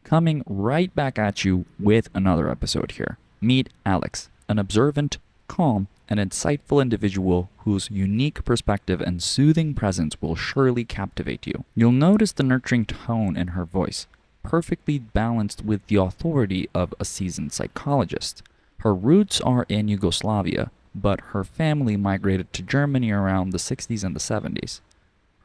coming right back at you with another episode here. Meet Aleks, an observant, calm, and insightful individual whose unique perspective and soothing presence will surely captivate you. You'll notice the nurturing tone in her voice, perfectly balanced with the authority of a seasoned psychologist. Her roots are in Yugoslavia, but her family migrated to Germany around the 60s and the 70s.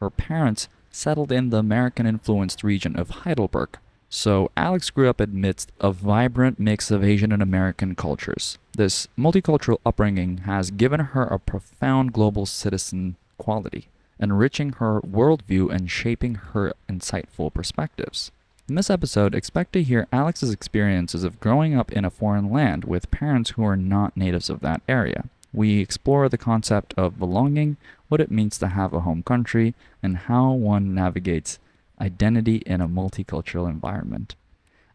Her parents settled in the American-influenced region of Heidelberg, so Aleks grew up amidst a vibrant mix of Asian and American cultures. This multicultural upbringing has given her a profound global citizen quality, enriching her worldview and shaping her insightful perspectives. In this episode, expect to hear Alex's experiences of growing up in a foreign land with parents who are not natives of that area. We explore the concept of belonging, what it means to have a home country, and how one navigates identity in a multicultural environment.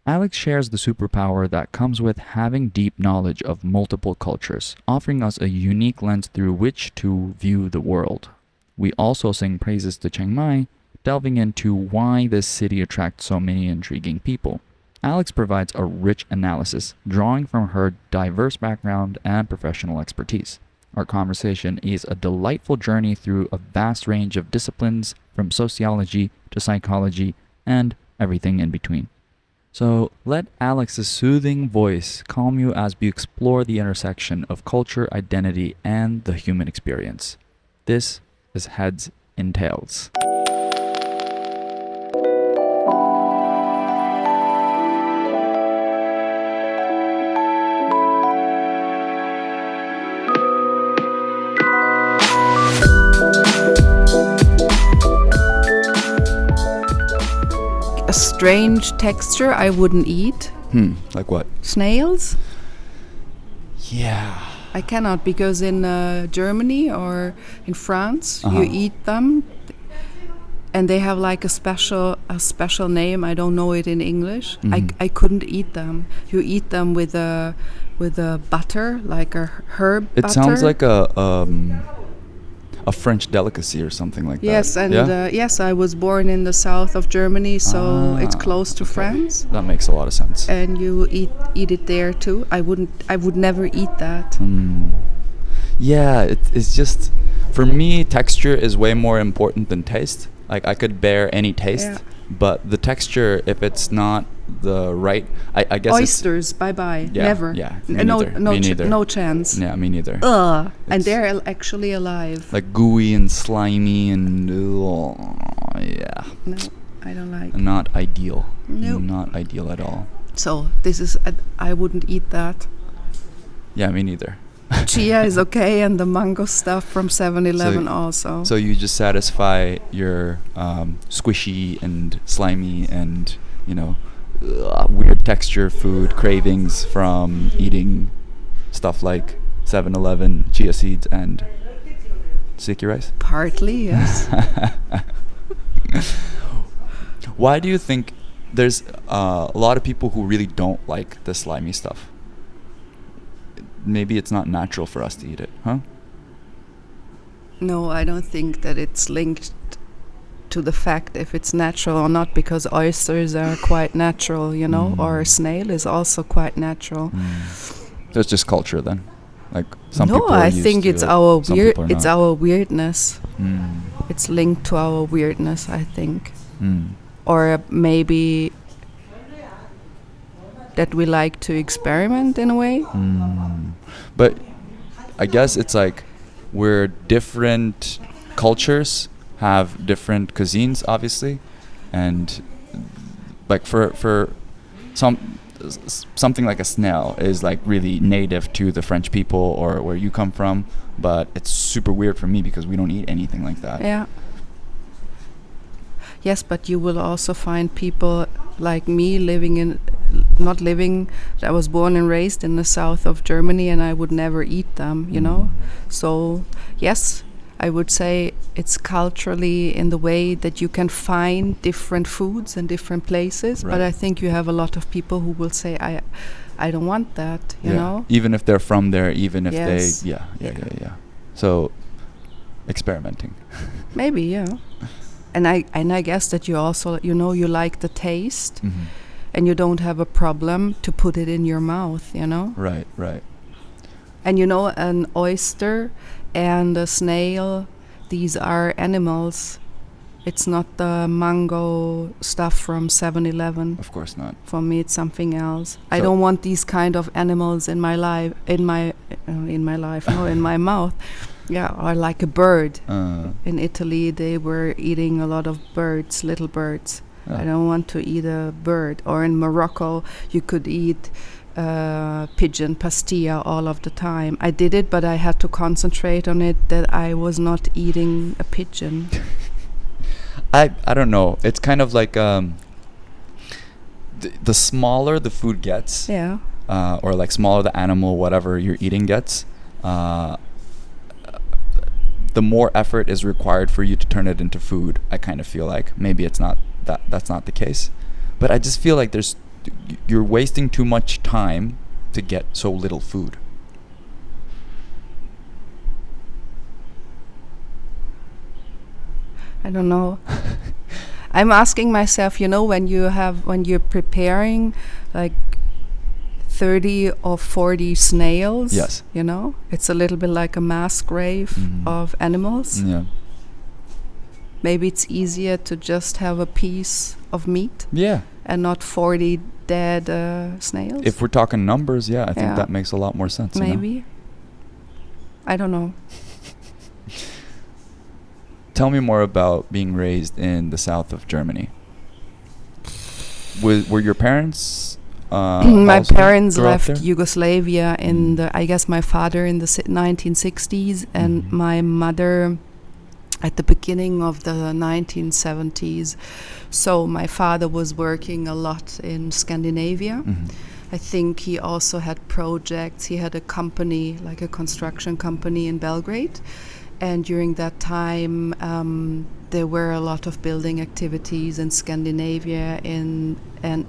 Aleks shares the superpower that comes with having deep knowledge of multiple cultures, offering us a unique lens through which to view the world. We also sing praises to Chiang Mai, delving into why this city attracts so many intriguing people. Aleks provides a rich analysis, drawing from her diverse background and professional expertise. Our conversation is a delightful journey through a vast range of disciplines, from sociology to psychology and everything in between. So let Alex's soothing voice calm you as we explore the intersection of culture, identity, and the human experience. This is Heads in Tails. A strange texture I wouldn't eat. Like what? Snails? Yeah. I cannot, because in Germany or in France you eat them and they have like a special name. I don't know it in English. I couldn't eat them. You eat them with a butter, like a herb butter. It sounds like a French delicacy or something like yes, that. And yes, I was born in the south of Germany, so it's close to France. That makes a lot of sense. And you eat it there too. I would never eat that. Yeah, it's just, for me, texture is way more important than taste. Like, I could bear any taste, but the texture, if it's not the right, I guess oysters, bye-bye. Yeah, never. Yeah, me neither. No chance. Yeah, me neither. Ugh. And they're actually alive. Like gooey and slimy and yeah. No, I don't like. Not ideal. No. Not ideal at all. So this is, I wouldn't eat that. Yeah, me neither. Chia is okay, and the mango stuff from 7-Eleven also. So you just satisfy your squishy and slimy and, weird texture food cravings from eating stuff like 7-Eleven, chia seeds, and sticky rice? Partly, yes. Why do you think there's a lot of people who really don't like the slimy stuff? Maybe it's not natural for us to eat it, huh? No, I don't think that it's linked to the fact if it's natural or not, because oysters are quite natural, or a snail is also quite natural. So it's just culture then? Like some no, people are I used think to it's it, our some weird. people are It's not. our weirdness. It's It's linked to our weirdness, I think, or maybe that we like to experiment in a way. But I guess it's like we're different cultures have different cuisines, obviously, and like for something like a snail is like really native to the French people or where you come from, but it's super weird for me because we don't eat anything like that. Yeah. Yes, but you will also find people like me I was born and raised in the south of Germany, and I would never eat them, So, yes, I would say it's culturally in the way that you can find different foods in different places, Right. but I think you have a lot of people who will say, I don't want that, you know? Even if they're from there, even if Yes. they, yeah. So, experimenting. Maybe, yeah. And I guess that you also, you like the taste. and you don't have a problem to put it in your mouth, you know? Right, right. And you know, an oyster and a snail, these are animals. It's not the mango stuff from 7-Eleven. Of course not. For me, it's something else. I So- don't want these kind of animals in my life, in my mouth. Yeah, or like a bird. In Italy, they were eating a lot of birds, little birds. Oh. I don't want to eat a bird. Or in Morocco, you could eat pigeon pastilla all of the time. I did it, but I had to concentrate on it that I was not eating a pigeon. I don't know. It's kind of like the smaller the food gets, Yeah. or like smaller the animal, whatever you're eating gets, the more effort is required for you to turn it into food. I kind of feel like maybe it's not that's not the case, but I just feel like you're wasting too much time to get so little food. I don't know. I'm asking myself, you know, when you're preparing like 30 or 40 snails, Yes. you know, it's a little bit like a mass grave of animals. Yeah. Maybe it's easier to just have a piece of meat Yeah. and not 40 dead snails. If we're talking numbers, yeah, I think Yeah. that makes a lot more sense. You know? Maybe. I don't know. Tell me more about being raised in the south of Germany. Were your parents? My also parents grew up left there? Yugoslavia in I guess my father in the 1960s and my mother at the beginning of the 1970s. So my father was working a lot in Scandinavia. I think he also had projects. He had a company, like a construction company in Belgrade. And during that time, there were a lot of building activities in Scandinavia and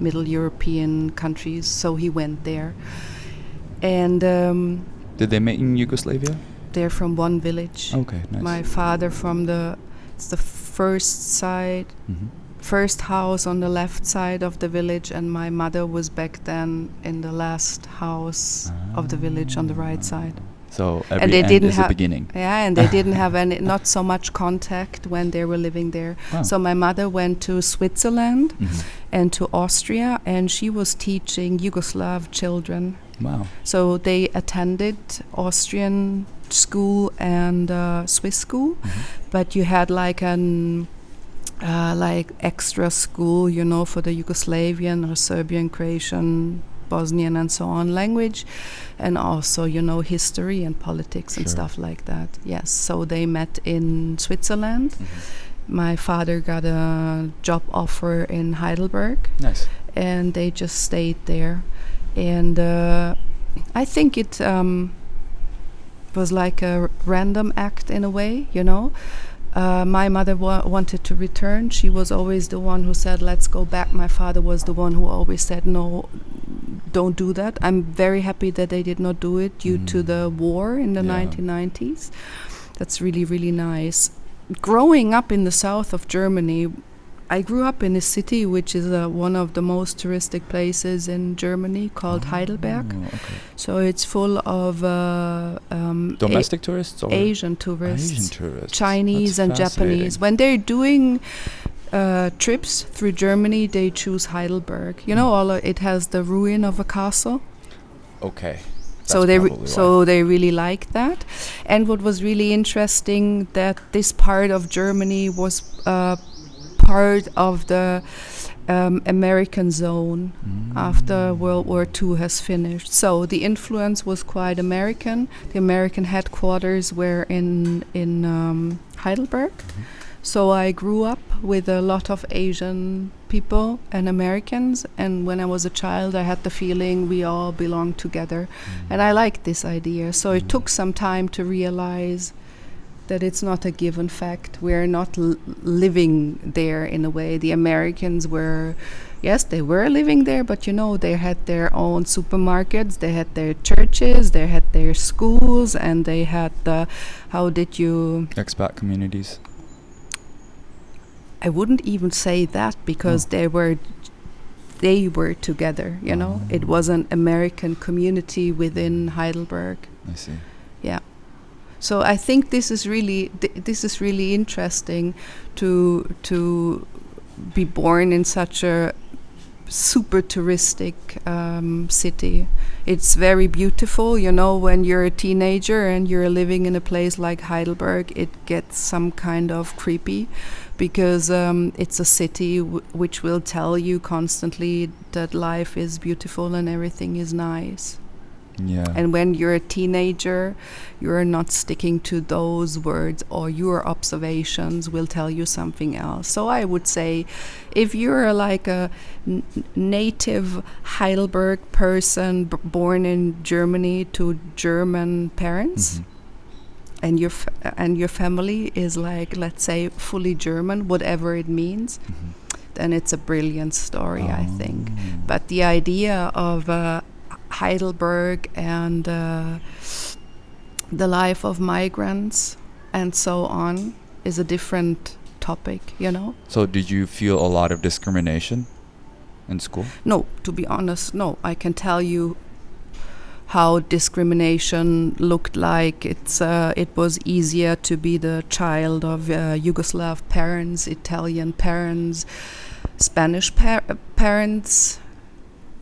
Middle European countries. So he went there. And Did they meet in Yugoslavia? they're from one village. Okay, nice. My father from it's the first house on the left side of the village, and my mother was back then in the last house of the village on the right side. So And every they end didn't is a have beginning. Yeah, and they didn't have not so much contact when they were living there. Wow. So my mother went to Switzerland and to Austria, and she was teaching Yugoslav children. Wow. So they attended Austrian school and Swiss school, but you had like an like extra school, you know, for the Yugoslavian or Serbian, Croatian, Bosnian and so on language, and also, you know, history and politics and stuff like that. Yes, so they met in Switzerland. My father got a job offer in Heidelberg. Nice. And they just stayed there. And I think it was like a random act in a way, you know. My mother wanted to return. She was always the one who said, let's go back. My father was the one who always said, no, don't do that. I'm very happy that they did not do it due to the war in the 1990s. That's really, really nice. Growing up in the south of Germany, I grew up in a city which is one of the most touristic places in Germany called Heidelberg. Okay. So it's full of Domestic tourists or Asian tourists, Asian tourists. Chinese That's and Japanese. When they're doing trips through Germany, they choose Heidelberg. You know, it has the ruin of a castle. Okay. So they really like that. And what was really interesting, that this part of Germany was part of the American zone after World War II has finished. So the influence was quite American. The American headquarters were in Heidelberg. So I grew up with a lot of Asian people and Americans, and when I was a child I had the feeling we all belong together, and I liked this idea. So it took some time to realize that it's not a given fact. We're not living there in a way. The Americans were, yes, they were living there, but you know, they had their own supermarkets, they had their churches, they had their schools, and they had expat communities. I wouldn't even say that, because they were they were together, you know. It was an American community within Heidelberg. I see. Yeah. So I think this is really interesting to be born in such a super touristic city. It's very beautiful, you know. When you're a teenager and you're living in a place like Heidelberg, it gets some kind of creepy, because it's a city which will tell you constantly that life is beautiful and everything is nice. Yeah. And when you're a teenager, you're not sticking to those words, or your observations will tell you something else. So I would say, if you're like a native Heidelberg person born in Germany to German parents, and your family is like, let's say, fully German, whatever it means, then it's a brilliant story, I think. But the idea of Heidelberg and the life of migrants and so on is a different topic, you know. So did you feel a lot of discrimination in school? No, to be honest, no. I can tell you how discrimination looked like. It was easier to be the child of Yugoslav parents, Italian parents, Spanish parents.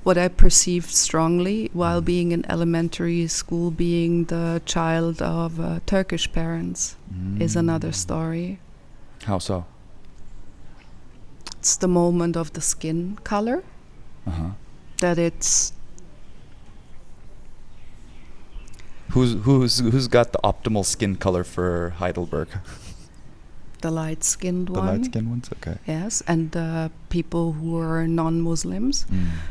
What I perceived strongly while being in elementary school, being the child of Turkish parents, is another story. How so? It's the moment of the skin color. That it's who's got the optimal skin color for Heidelberg? the light-skinned one. The light-skinned ones, okay. Yes, and people who are non-Muslims,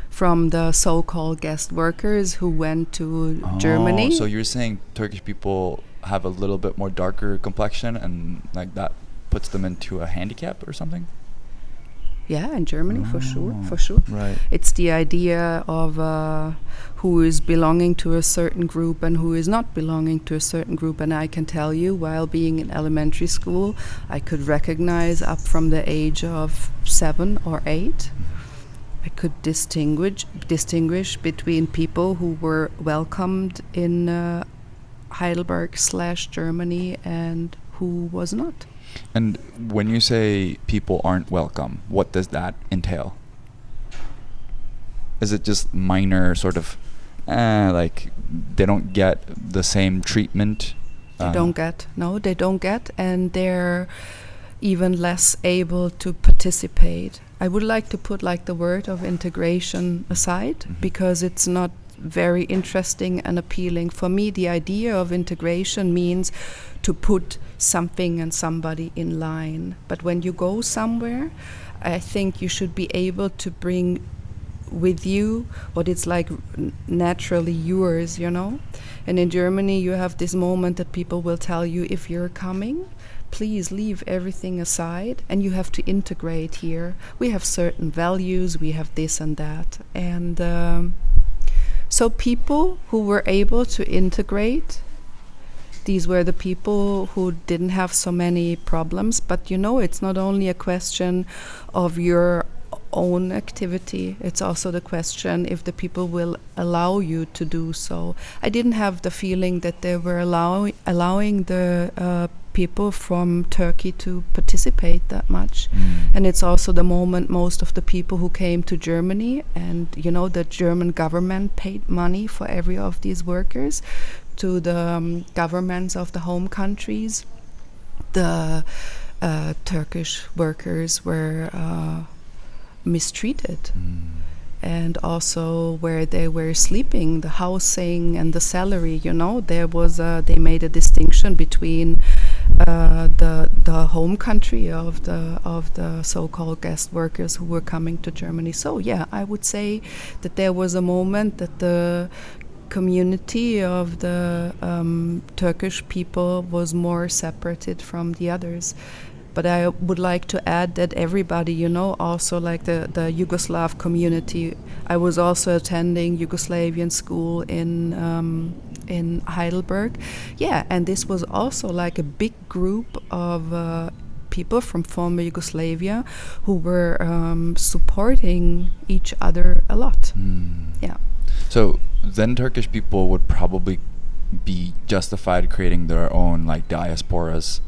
from the so-called guest workers who went to Germany. So you're saying Turkish people have a little bit more darker complexion, and like that puts them into a handicap or something? Yeah, in Germany, for sure. Right. It's the idea of who is belonging to a certain group and who is not belonging to a certain group. And I can tell you, while being in elementary school, I could recognize up from the age of 7 or 8. I could distinguish between people who were welcomed in Heidelberg/Germany and who was not. And when you say people aren't welcome, what does that entail? Is it just minor sort of, like they don't get the same treatment? They don't get, and they're even less able to participate. I would like to put like the word of integration aside, because it's not very interesting and appealing. For me, the idea of integration means to put something and somebody in line. But when you go somewhere, I think you should be able to bring with you what it's like naturally yours, you know. And in Germany, you have this moment that people will tell you, if you're coming, please leave everything aside and you have to integrate here. We have certain values, we have this and that. And so people who were able to integrate, these were the people who didn't have so many problems. But you know, it's not only a question of your own activity, it's also the question if the people will allow you to do so. I didn't have the feeling that they were allowing the people from Turkey to participate that much. And it's also the moment most of the people who came to Germany, and you know, the German government paid money for every of these workers to the governments of the home countries. The Turkish workers were mistreated, and also where they were sleeping, the housing and the salary, you know, there was they made a distinction between the home country of the so-called guest workers who were coming to Germany. So yeah, I would say that there was a moment that the community of the Turkish people was more separated from the others. But I would like to add that everybody, you know, also like the Yugoslav community. I was also attending Yugoslavian school in Heidelberg. Yeah, and this was also like a big group of people from former Yugoslavia who were supporting each other a lot. Yeah. So then Turkish people would probably be justified creating their own like diasporas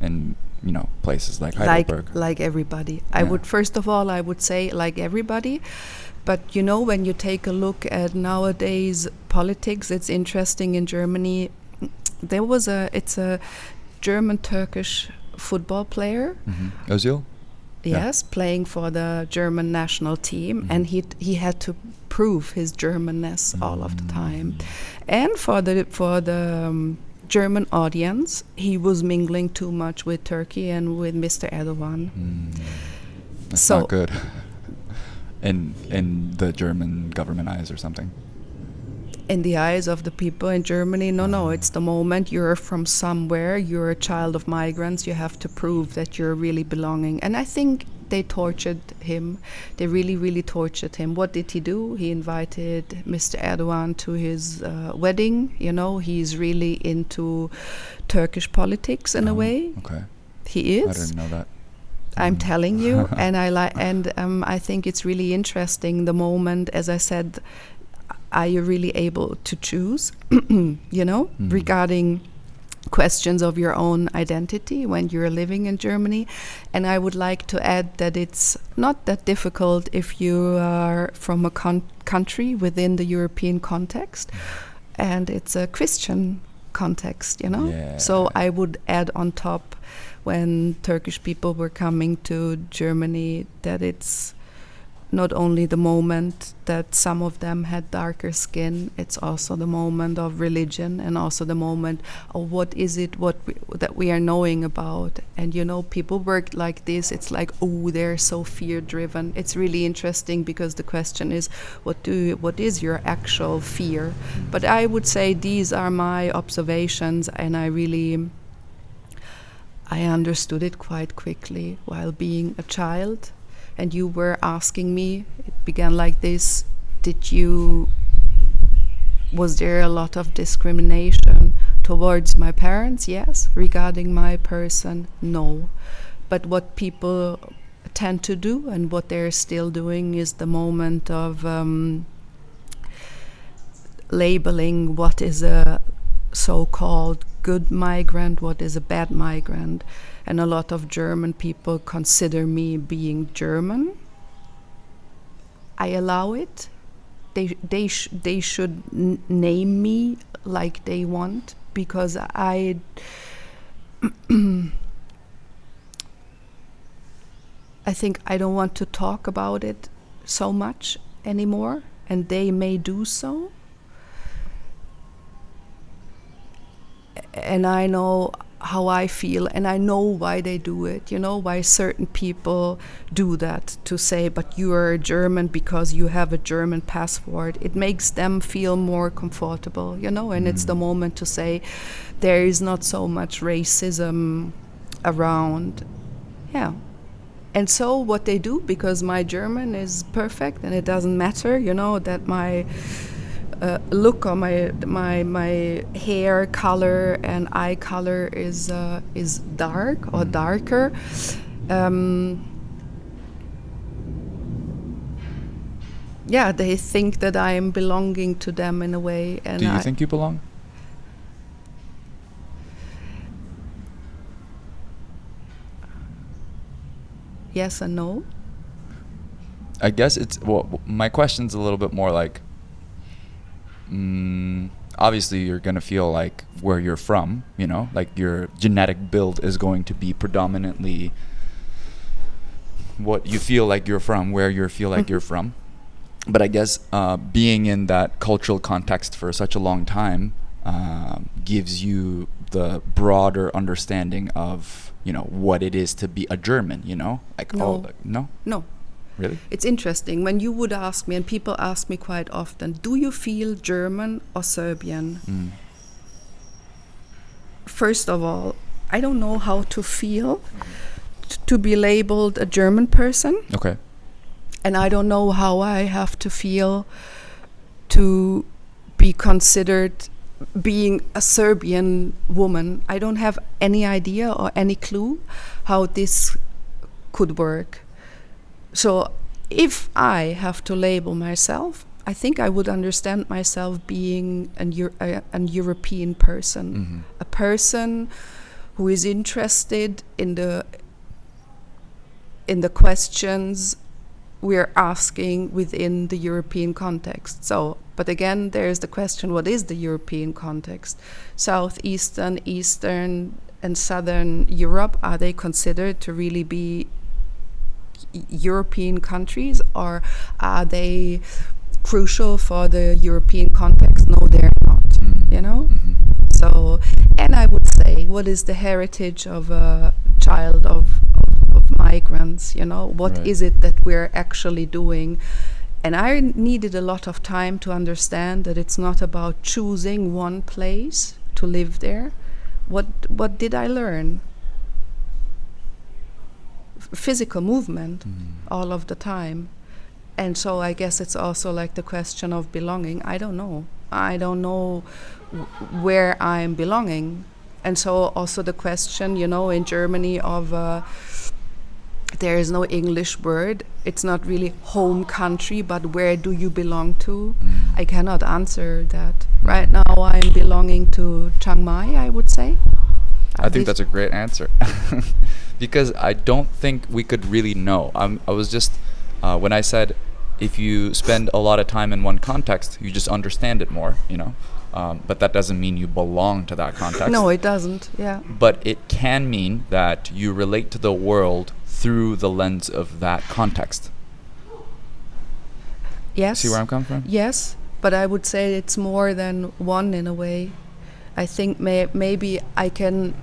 in, you know, places like Heidelberg. Like everybody. Yeah. I would, first of all, I would say like everybody. But you know, when you take a look at nowadays politics, it's interesting in Germany. It's a German-Turkish football player. Ozil? Yes, playing for the German national team, and he had to prove his Germanness all of the time. And for the German audience, he was mingling too much with Turkey and with Mr. Erdogan. That's not good. In the German government eyes or something. In the eyes of the people in Germany, no, it's the moment you're from somewhere, you're a child of migrants, you have to prove that you're really belonging. And I think they tortured him. They really, really tortured him. What did he do? He invited Mr. Erdogan to his wedding. You know, he's really into Turkish politics in a way. Okay. He is. I didn't know that. I'm telling you, and I think it's really interesting the moment, as I said, are you really able to choose, you know, regarding questions of your own identity when you're living in Germany. And I would like to add that it's not that difficult if you are from a country within the European context, and it's a Christian context, you know. Yeah. So I would add on top, when Turkish people were coming to Germany, that it's not only the moment that some of them had darker skin, it's also the moment of religion, and also the moment of what is it that we are knowing about. And you know, people work like this, it's like, oh, they're so fear driven. It's really interesting, because the question is, what is your actual fear? But I would say these are my observations, and I understood it quite quickly while being a child. And you were asking me, it began like this, was there a lot of discrimination towards my parents? Yes. Regarding my person? No. But what people tend to do, and what they're still doing, is the moment of labeling what is a so-called good migrant, what is a bad migrant. And a lot of German people consider me being German. I allow it. They should name me like they want, because I think I don't want to talk about it so much anymore, and they may do so. And I know how I feel, and I know why they do it, you know, why certain people do that, to say, but you are a German because you have a German passport. It makes them feel more comfortable, you know, and it's the moment to say there is not so much racism around. Yeah. And so what they do, because my German is perfect, and it doesn't matter, you know, that my look, or my hair color and eye color is dark or darker. Yeah, they think that I am belonging to them in a way. And do you think you belong? Yes and no. I guess it's, well, my question's a little bit more like, obviously you're going to feel like where you're from, you know, like your genetic build is going to be predominantly what you feel like you're from, where you feel like you're from. But I guess being in that cultural context for such a long time gives you the broader understanding of, you know, what it is to be a German, you know? Like, no. No? Really? It's interesting. When you would ask me, and people ask me quite often, do you feel German or Serbian? First of all, I don't know how to feel to be labeled a German person. Okay. And I don't know how I have to feel to be considered being a Serbian woman, I don't have any idea or any clue how this could work. So if I have to label myself, I think I would understand myself being an European person, a person who is interested in the questions we're asking within the European context. So, but again, there's the question: what is the European context? Southeastern, Eastern, and Southern Europe, are they considered to really be European countries, or are they crucial for the European context? No, they're not, you know? So, and I would say, what is the heritage of a child of migrants, you know? What is it that we're actually doing? And I needed a lot of time to understand that it's not about choosing one place to live there. What did I learn? Physical movement all of the time. And so I guess it's also like the question of belonging. I don't know where I'm belonging. And so also the question, you know, in Germany of there is no English word. It's not really home country, but where do you belong to? I cannot answer that. Right now I'm belonging to Chiang Mai, I would say. I think that's a great answer. Because I don't think we could really know. I was just, when I said, if you spend a lot of time in one context, you just understand it more, you know. But that doesn't mean you belong to that context. No, it doesn't, yeah. But it can mean that you relate to the world through the lens of that context. Yes. See where I'm coming from? Yes, but I would say it's more than one in a way. I think maybe I can...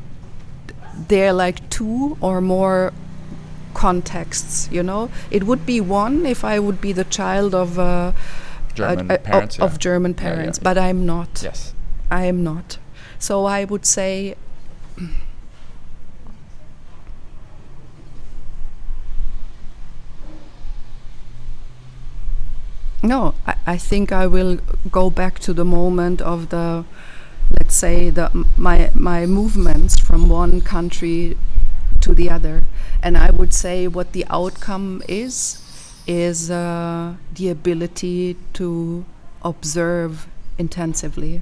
There are like two or more contexts, you know. It would be one if I would be the child of German parents, of German parents, but I'm not. Yes, I am not. So I would say no. I think I will go back to the moment of the, let's say, my movements from one country to the other, and I would say what the outcome is the ability to observe intensively.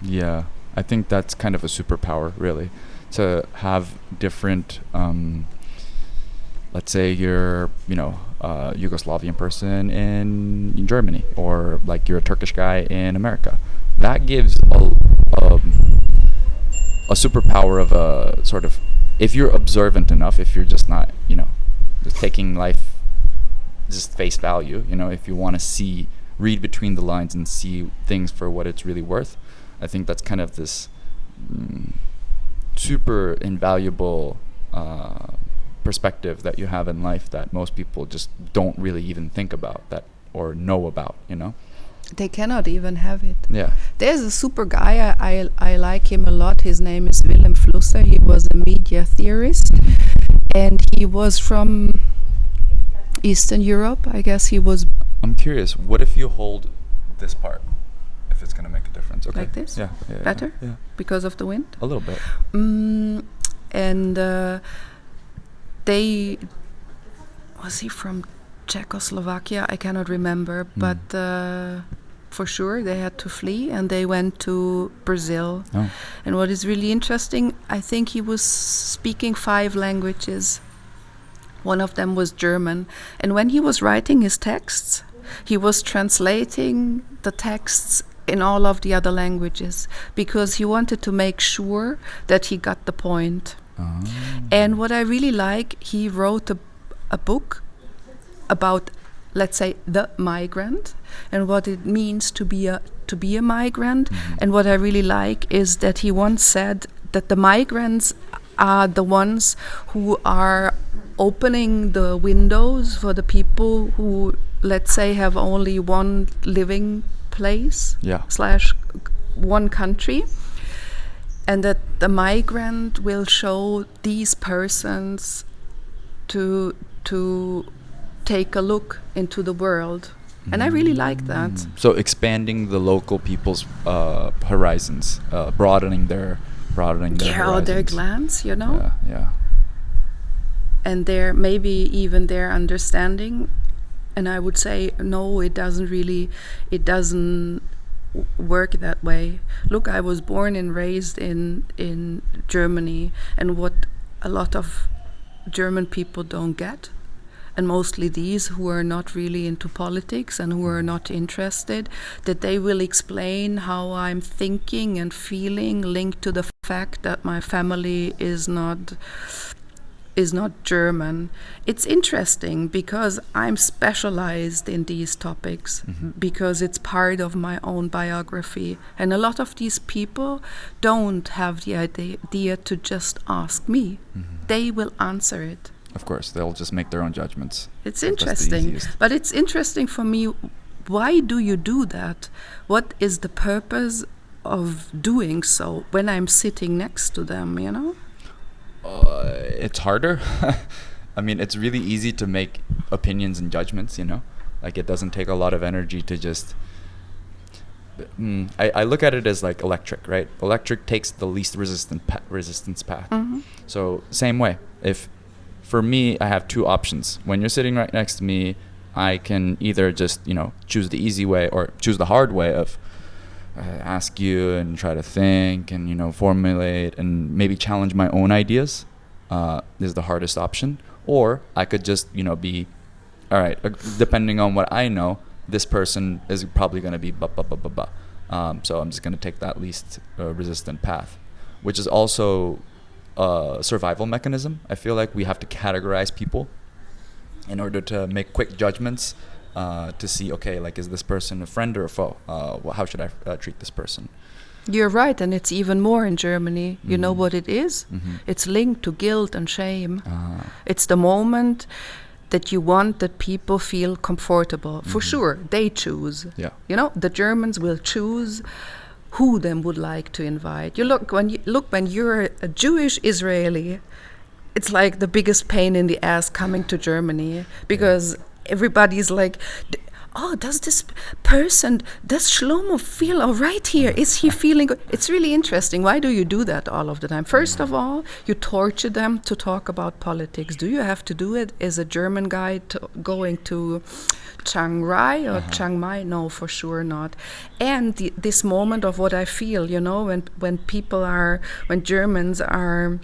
Yeah, I think that's kind of a superpower, really, to have different. Let's say you're, you know, a Yugoslavian person in Germany, or like you're a Turkish guy in America. That gives a superpower of a sort of, if you're observant enough, if you're just not, you know, just taking life just face value, you know, if you want to read between the lines and see things for what it's really worth, I think that's kind of this super invaluable perspective that you have in life that most people just don't really even think about that or know about, you know. They cannot even have it. Yeah. There's a super guy, I like him a lot. His name is Willem Flusser. He was a media theorist, and he was from Eastern Europe. I guess he was... I'm curious, what if you hold this part, if it's going to make a difference? Okay. Like this? Yeah. Better? Yeah. Because of the wind? A little bit. And they... Was he from Czechoslovakia? I cannot remember, but for sure they had to flee and they went to Brazil. Oh. And what is really interesting, I think he was speaking 5 languages. One of them was German. And when he was writing his texts, he was translating the texts in all of the other languages because he wanted to make sure that he got the point. Oh. And what I really like, he wrote a book about, let's say, the migrant and what it means to be a migrant. And what I really like is that he once said that the migrants are the ones who are opening the windows for the people who, let's say, have only one living place / one country, and that the migrant will show these persons to take a look into the world And I really like that. So expanding the local people's horizons, broadening their horizons. Their glance, you know. Yeah. And their maybe even their understanding. And I would say no, it doesn't work that way. Look, I was born and raised in Germany, and what a lot of German people don't get, and mostly these who are not really into politics and who are not interested, that they will explain how I'm thinking and feeling linked to the fact that my family is not German. It's interesting because I'm specialized in these topics, because it's part of my own biography. And a lot of these people don't have the idea to just ask me. They will answer it. Of course, they'll just make their own judgments. It's interesting. But it's interesting for me, why do you do that? What is the purpose of doing so when I'm sitting next to them, you know? It's harder. I mean, it's really easy to make opinions and judgments, you know? Like, it doesn't take a lot of energy to just... I look at it as like electric, right? Electric takes the least resistance path. So, same way. If, for me, I have two options. When you're sitting right next to me, I can either just, you know, choose the easy way or choose the hard way of ask you and try to think and, you know, formulate and maybe challenge my own ideas. Is the hardest option. Or I could just, you know, be, all right, depending on what I know, this person is probably going to be so I'm just going to take that least resistant path, which is also a survival mechanism. I feel like we have to categorize people in order to make quick judgments, to see, okay, like, is this person a friend or a foe? How should I treat this person? You're right, and it's even more in Germany. You know what it is? It's linked to guilt and shame. It's the moment that you want that people feel comfortable. For sure, they choose. Yeah. You know, the Germans will choose who them would like to invite. When you're a Jewish Israeli, it's like the biggest pain in the ass coming to Germany, because everybody's like, does Shlomo feel all right here? Is he feeling good? It's really interesting. Why do you do that all of the time? First of all, you torture them to talk about politics. Do you have to do it as a German guy going to Chiang Mai or Chiang Mai? No, for sure not. And this moment of what I feel, you know, when Germans are,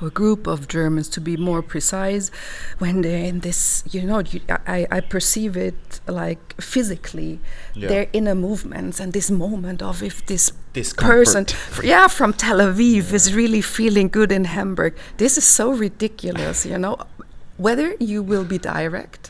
a group of Germans to be more precise, when they're in this, you know, I perceive it like physically, they're inner movements, and this moment of if this person, from Tel Aviv is really feeling good in Hamburg. This is so ridiculous, you know. Whether you will be direct,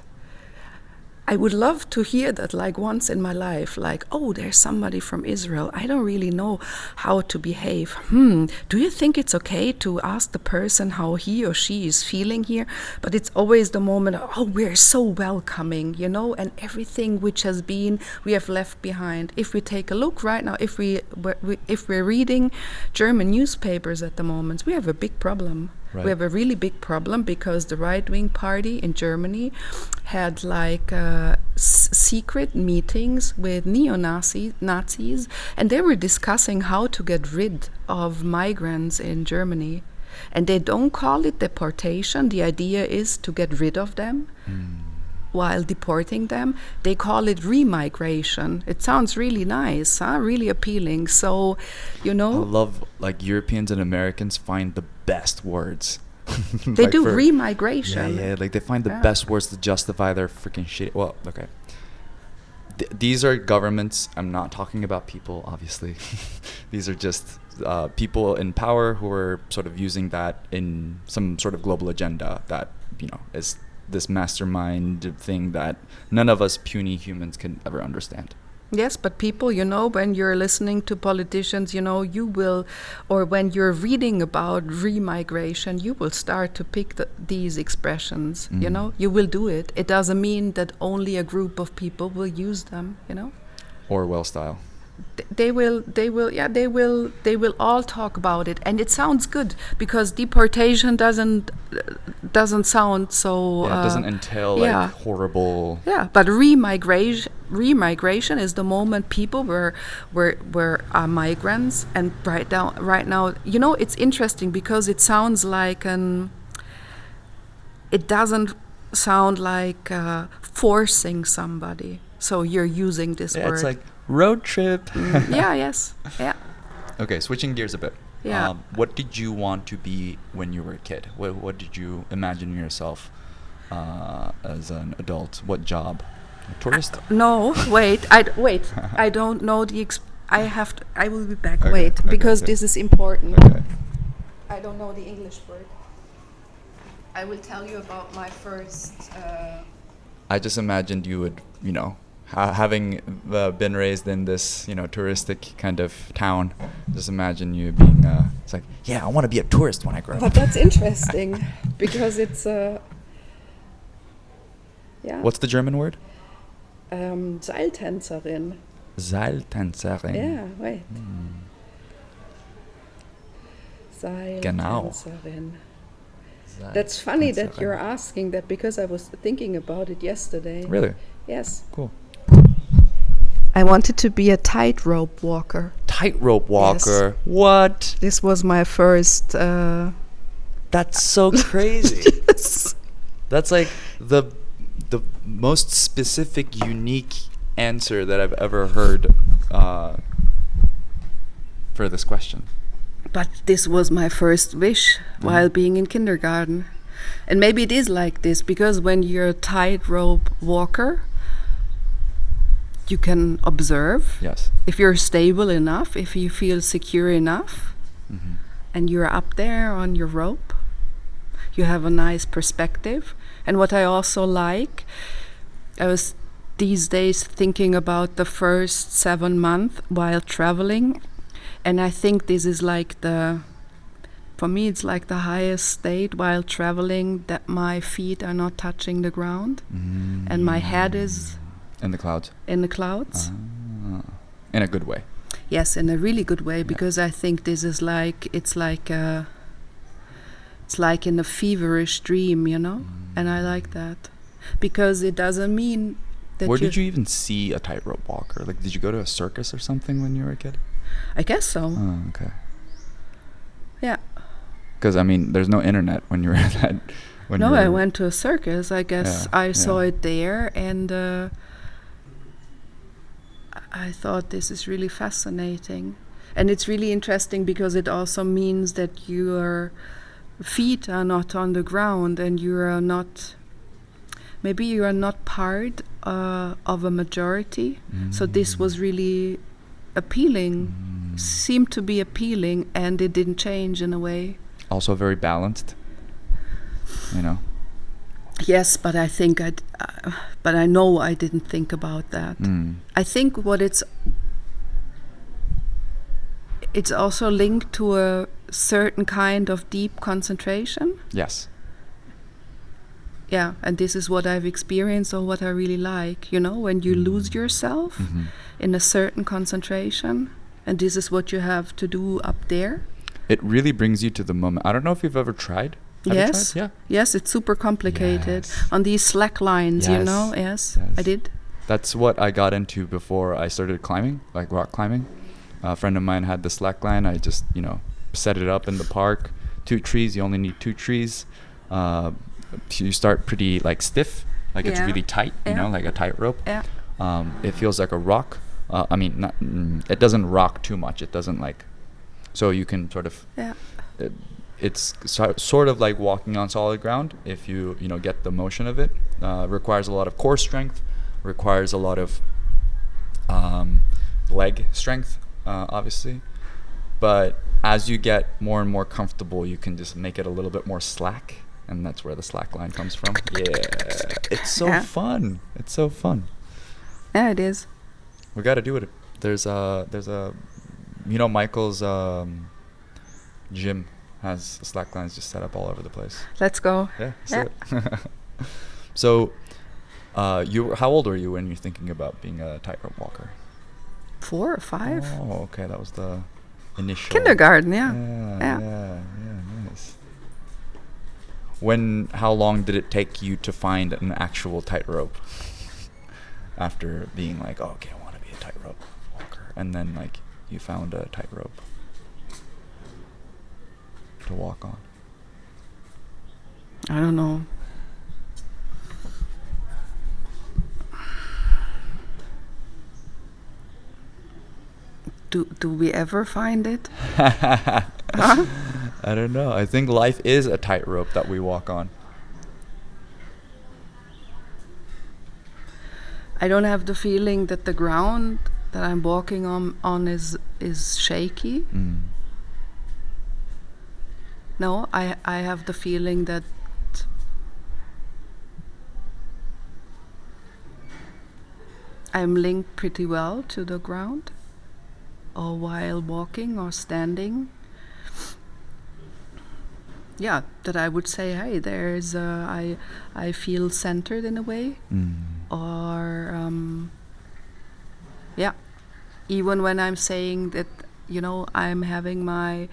I would love to hear that, like, once in my life, like, oh, there's somebody from Israel. I don't really know how to behave. Do you think it's okay to ask the person how he or she is feeling here? But it's always the moment of, oh, we're so welcoming, you know, and everything which has been, we have left behind. If we take a look right now, if we're reading German newspapers at the moment, we have a big problem. Right. We have a really big problem because the right-wing party in Germany had like secret meetings with Nazis, and they were discussing how to get rid of migrants in Germany. And they don't call it deportation. The idea is to get rid of them while deporting them. They call it remigration. It sounds really nice, really appealing. So, you know, I love, like, Europeans and Americans find the best words. They do remigration. Yeah, like, they find the best words to justify their freaking shit. Well, okay. These are governments. I'm not talking about people, obviously. These are just people in power who are sort of using that in some sort of global agenda that, you know, is this mastermind thing that none of us puny humans can ever understand. Yes, but people, you know, when you're listening to politicians, you know, you will, or when you're reading about remigration, you will start to pick these expressions, you know, you will do it. It doesn't mean that only a group of people will use them, you know. Orwell style. they will all talk about it, and it sounds good because deportation doesn't sound so. Yeah, it doesn't entail yeah. like horrible. Yeah, but remigration is the moment people were migrants, and right now, you know, it's interesting because it sounds like it doesn't sound like forcing somebody. So you're using this Yeah, word. it's like road trip. Yeah. Yes. Yeah. Okay, switching gears a bit. Yeah. What did you want to be when you were a kid? What did you imagine yourself as an adult? What job? A tourist? No, wait. I don't know the. I will be back. Okay, Wait, okay, because okay. this is important. Okay. I don't know the English word. I will tell you about my first. I just imagined you would, you know, having been raised in this, you know, touristic kind of town. Just imagine you being, it's like, yeah, I want to be a tourist when I grow up. But that's interesting because it's. Yeah. What's the German word? Seiltänzerin. Seiltänzerin. Yeah, wait. Genau. Seiltänzerin. That's funny that you're asking that because I was thinking about it yesterday. Really? Yes. Cool. I wanted to be a tightrope walker. Tightrope walker. Yes. What? This was my first. That's so crazy. Yes. That's like the most specific, unique answer that I've ever heard for this question. But this was my first wish while being in kindergarten. And maybe it is like this because when you're a tightrope walker, you can observe. Yes. If you're stable enough, if you feel secure enough, and you're up there on your rope, you have a nice perspective. And what I also like, I was these days thinking about the first 7 months while traveling. And I think this is like for me, it's like the highest state while traveling, that my feet are not touching the ground and my head is in the clouds. In the clouds. In a good way. Yes, in a really good way, because I think this is like, it's like in a feverish dream, you know? And I like that. Because it doesn't mean that Where did you even see a tightrope walker? Like, did you go to a circus or something when you were a kid? I guess so. Oh, okay. Yeah. Because, I mean, there's no internet when you were that. No, I went to a circus. I guess I saw yeah. it there, and I thought this is really fascinating. And it's really interesting because it also means that your feet are not on the ground and you are not, maybe you are not part of a majority. So this was really appealing, seemed to be appealing, and it didn't change in a way. Also very balanced, you know? Yes, but I think but I know I didn't think about that. I think what it's also linked to a certain kind of deep concentration. Yes. Yeah, and this is what I've experienced or what I really like, you know, when you lose yourself in a certain concentration, and this is what you have to do up there. It really brings you to the moment. I don't know if you've ever tried. Have you tried? Yeah. Yes, it's super complicated. Yes. On these slack lines, you Yes. know, yes, Yes. I did. That's what I got into before I started climbing, like rock climbing. A friend of mine had the slack line. I just, you know, set it up in the park. 2 trees, you only need 2 trees. You start pretty like stiff, like it's really tight, you know, like a tight rope. Yeah. It feels like a rock. I mean, not, it doesn't rock too much. It doesn't like, so you can sort of, it's sort of like walking on solid ground if you know, get the motion of it. Requires a lot of core strength, requires a lot of leg strength, obviously. But as you get more and more comfortable, you can just make it a little bit more slack. And that's where the slack line comes from. Yeah, it's so fun. It's so fun. Yeah, it is. We got to do it. There's a, you know, Michael's gym has slack lines just set up all over the place. Let's go. Yeah. So, how old were you when you're thinking about being a tightrope walker? 4 or 5. Oh, okay. That was the initial Kindergarten, yeah. Yeah, nice. How long did it take you to find an actual tightrope? After being like, oh, okay, I want to be a tightrope walker, and then like you found a tightrope to walk on. I don't know. Do we ever find it? Huh? I don't know. I think life is a tightrope that we walk on. I don't have the feeling that the ground that I'm walking on is shaky. No, I have the feeling that I'm linked pretty well to the ground, or while walking or standing. Yeah, that I would say, hey, there's I feel centered in a way, or yeah, even when I'm saying that, I'm having my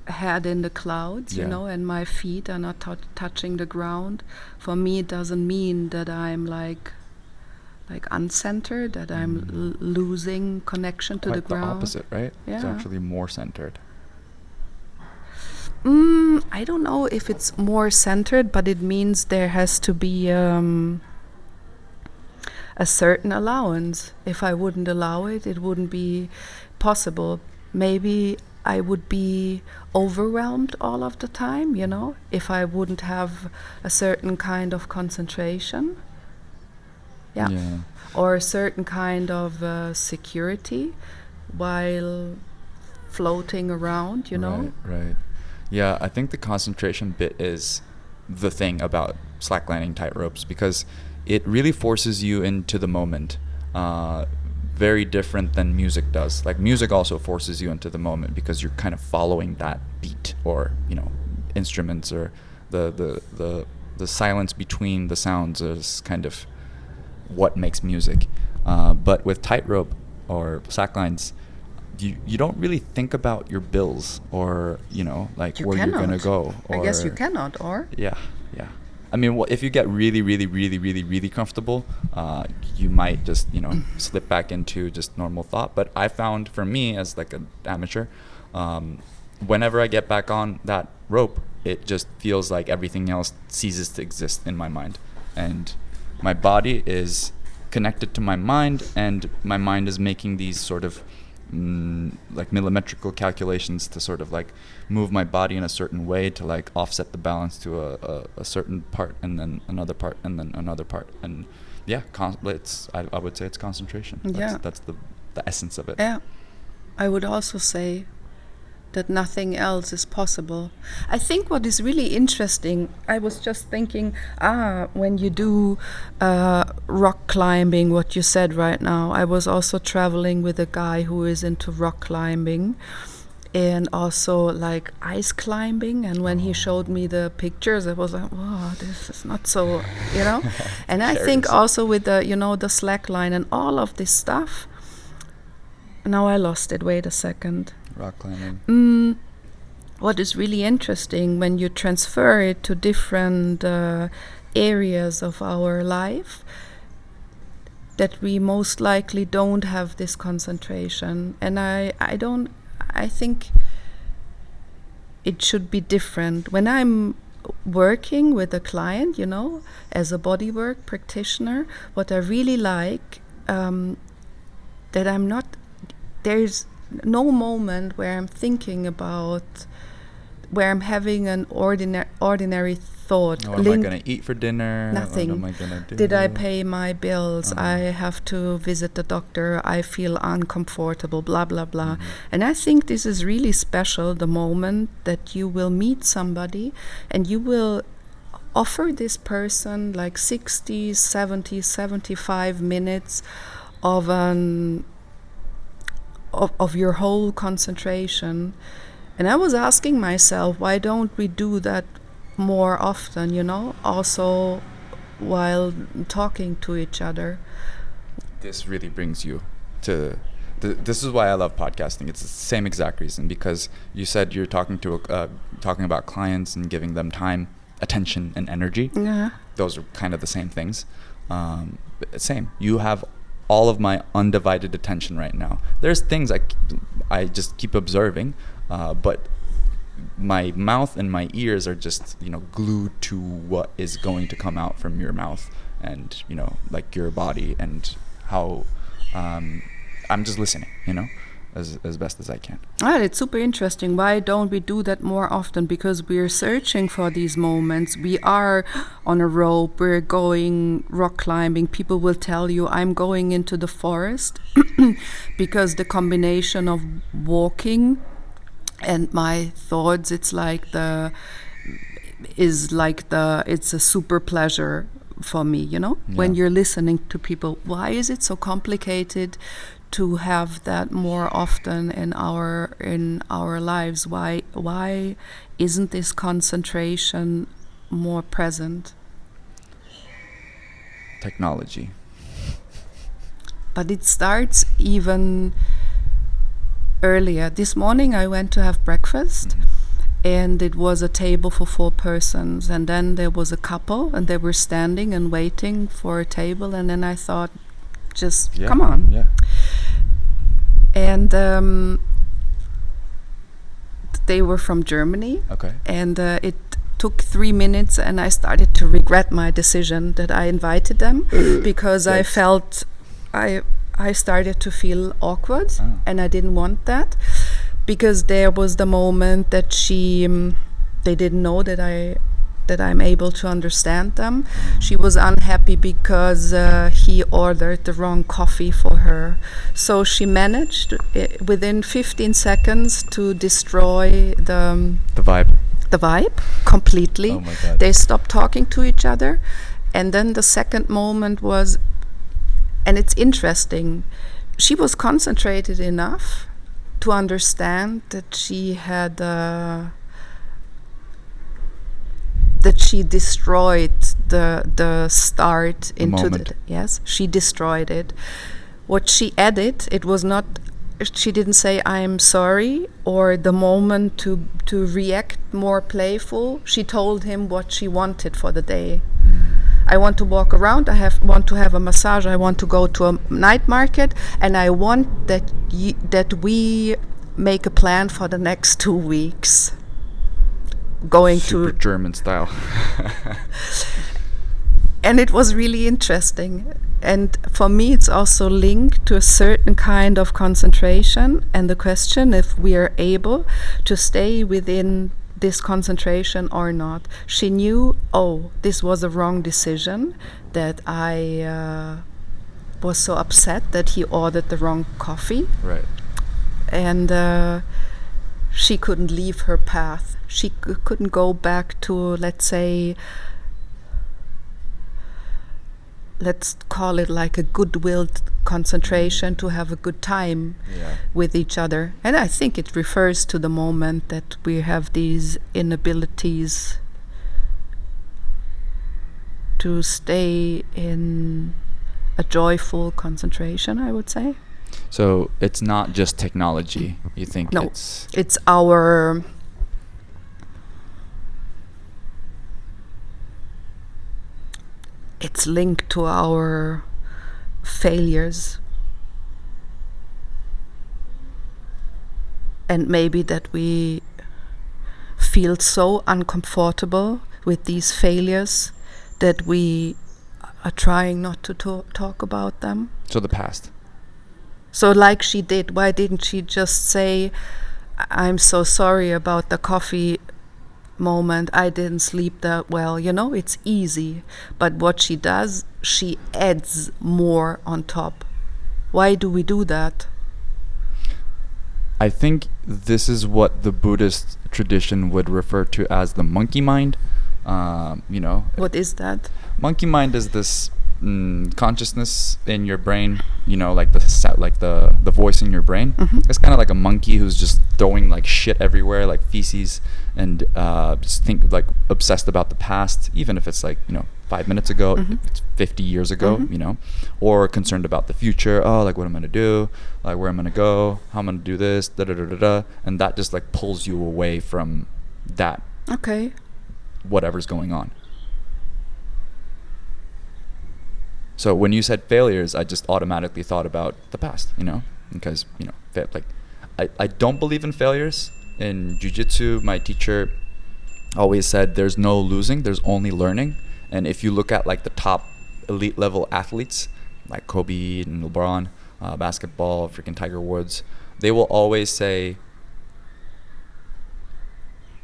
head in the clouds, and my feet are not touching the ground. For me, it doesn't mean that I'm like uncentered, that I'm losing connection to the ground. Quite the opposite, right? Yeah. It's actually more centered. I don't know if it's more centered, but it means there has to be a certain allowance. If I wouldn't allow it, it wouldn't be possible. Maybe I would be overwhelmed all of the time, if I wouldn't have a certain kind of concentration. Yeah. Or a certain kind of security while floating around, Right. Yeah, I think the concentration bit is the thing about slacklining tightropes, because it really forces you into the moment. Very different than music does. Like music also forces you into the moment because you're kind of following that beat, or instruments, or the silence between the sounds is kind of what makes music. But with tightrope or slacklines, you don't really think about your bills, or like where you're gonna go. I guess you cannot, or yeah. I mean, if you get really, really, really, really, really comfortable, you might just slip back into just normal thought. But I found, for me as like an amateur, whenever I get back on that rope, it just feels like everything else ceases to exist in my mind, and my body is connected to my mind, and my mind is making these sort of like millimetrical calculations to sort of like move my body in a certain way to like offset the balance to a certain part, and then another part, and then another part, and yeah, I would say it's concentration. That's the essence of it. Yeah, I would also say that nothing else is possible. I think what is really interesting, I was just thinking, when you do rock climbing, what you said right now, I was also traveling with a guy who is into rock climbing and also like ice climbing, and when he showed me the pictures, I was like, wow, this is not so, and I think also with the, the slackline and all of this stuff. Now I lost it, wait a second. Rock climbing. What is really interesting when you transfer it to different areas of our life, that we most likely don't have this concentration, and I think it should be different. When I'm working with a client, as a bodywork practitioner, what I really like, that I'm not, there's no moment where I'm thinking about, where I'm having an ordinary thought. What am I going to eat for dinner? Nothing. What am I going to do? Did I pay my bills? I have to visit the doctor. I feel uncomfortable, blah, blah, blah. And I think this is really special, the moment that you will meet somebody and you will offer this person like 60, 70, 75 minutes of your whole concentration. And I was asking myself, why don't we do that more often, also while talking to each other? This really brings you to this is why I love podcasting. It's the same exact reason, because you said you're talking about clients and giving them time, attention, and energy. Yeah. Those are kind of the same things. Same. You have all of my undivided attention right now. There's things I just keep observing, but my mouth and my ears are just, glued to what is going to come out from your mouth, and like your body, and how I'm just listening, as best as I can. It's super interesting. Why don't we do that more often? Because we're searching for these moments. We are on a rope, we're going rock climbing. People will tell you, I'm going into the forest, because the combination of walking and my thoughts, it's a super pleasure for me, when you're listening to people. Why is it so complicated to have that more often in our lives? Why isn't this concentration more present? Technology. But it starts even earlier. This morning I went to have breakfast, and it was a table for 4 persons, and then there was a couple, and they were standing and waiting for a table, and then I thought, come on. Yeah. And they were from Germany. Okay. And it took 3 minutes, and I started to regret my decision that I invited them, because I felt I started to feel awkward, and I didn't want that, because there was the moment that they didn't know that I'm able to understand them. She was unhappy because he ordered the wrong coffee for her. So she managed within 15 seconds to destroy the vibe completely. Oh my God. They stopped talking to each other. And then the second moment was, and it's interesting, she was concentrated enough to understand that she had that she destroyed the start into the yes, she destroyed it. What she added, it was not, she didn't say I'm sorry, or the moment to react more playful. She told him what she wanted for the day. I want to walk around, want to have a massage, I want to go to a night market, and I want that we make a plan for the next 2 weeks. Super German style. And it was really interesting. And for me, it's also linked to a certain kind of concentration, and the question if we are able to stay within this concentration or not. She knew, this was a wrong decision, that I was so upset that he ordered the wrong coffee. Right. And she couldn't leave her path. She couldn't go back to, let's say, let's call it like a goodwill concentration, to have a good time with each other. And I think it refers to the moment that we have these inabilities to stay in a joyful concentration, I would say. So it's not just technology, you think? No, it's our... It's linked to our failures, and maybe that we feel so uncomfortable with these failures that we are trying not to talk about them. So the past. So like she did, why didn't she just say, I'm so sorry about the coffee moment, I didn't sleep that well, it's easy. But what she does, she adds more on top. Why do we do that? I think this is what the Buddhist tradition would refer to as the monkey mind. What is that? Monkey mind is this consciousness in your brain, you know, like the voice in your brain. It's kind of like a monkey who's just throwing like shit everywhere, like feces, and just think like obsessed about the past, even if it's like, you know, 5 minutes ago, if it's 50 years ago, you know, or concerned about the future. Oh, like what I'm gonna do, like where I'm gonna go, how I'm gonna do this, da da da da da, and that just like pulls you away from that. Okay. Whatever's going on. So when you said failures, I just automatically thought about the past, you know, because, you know, like I don't believe in failures. In jiu-jitsu, my teacher always said there's no losing, there's only learning. And if you look at like the top elite level athletes like Kobe and LeBron, basketball, freaking Tiger Woods, they will always say,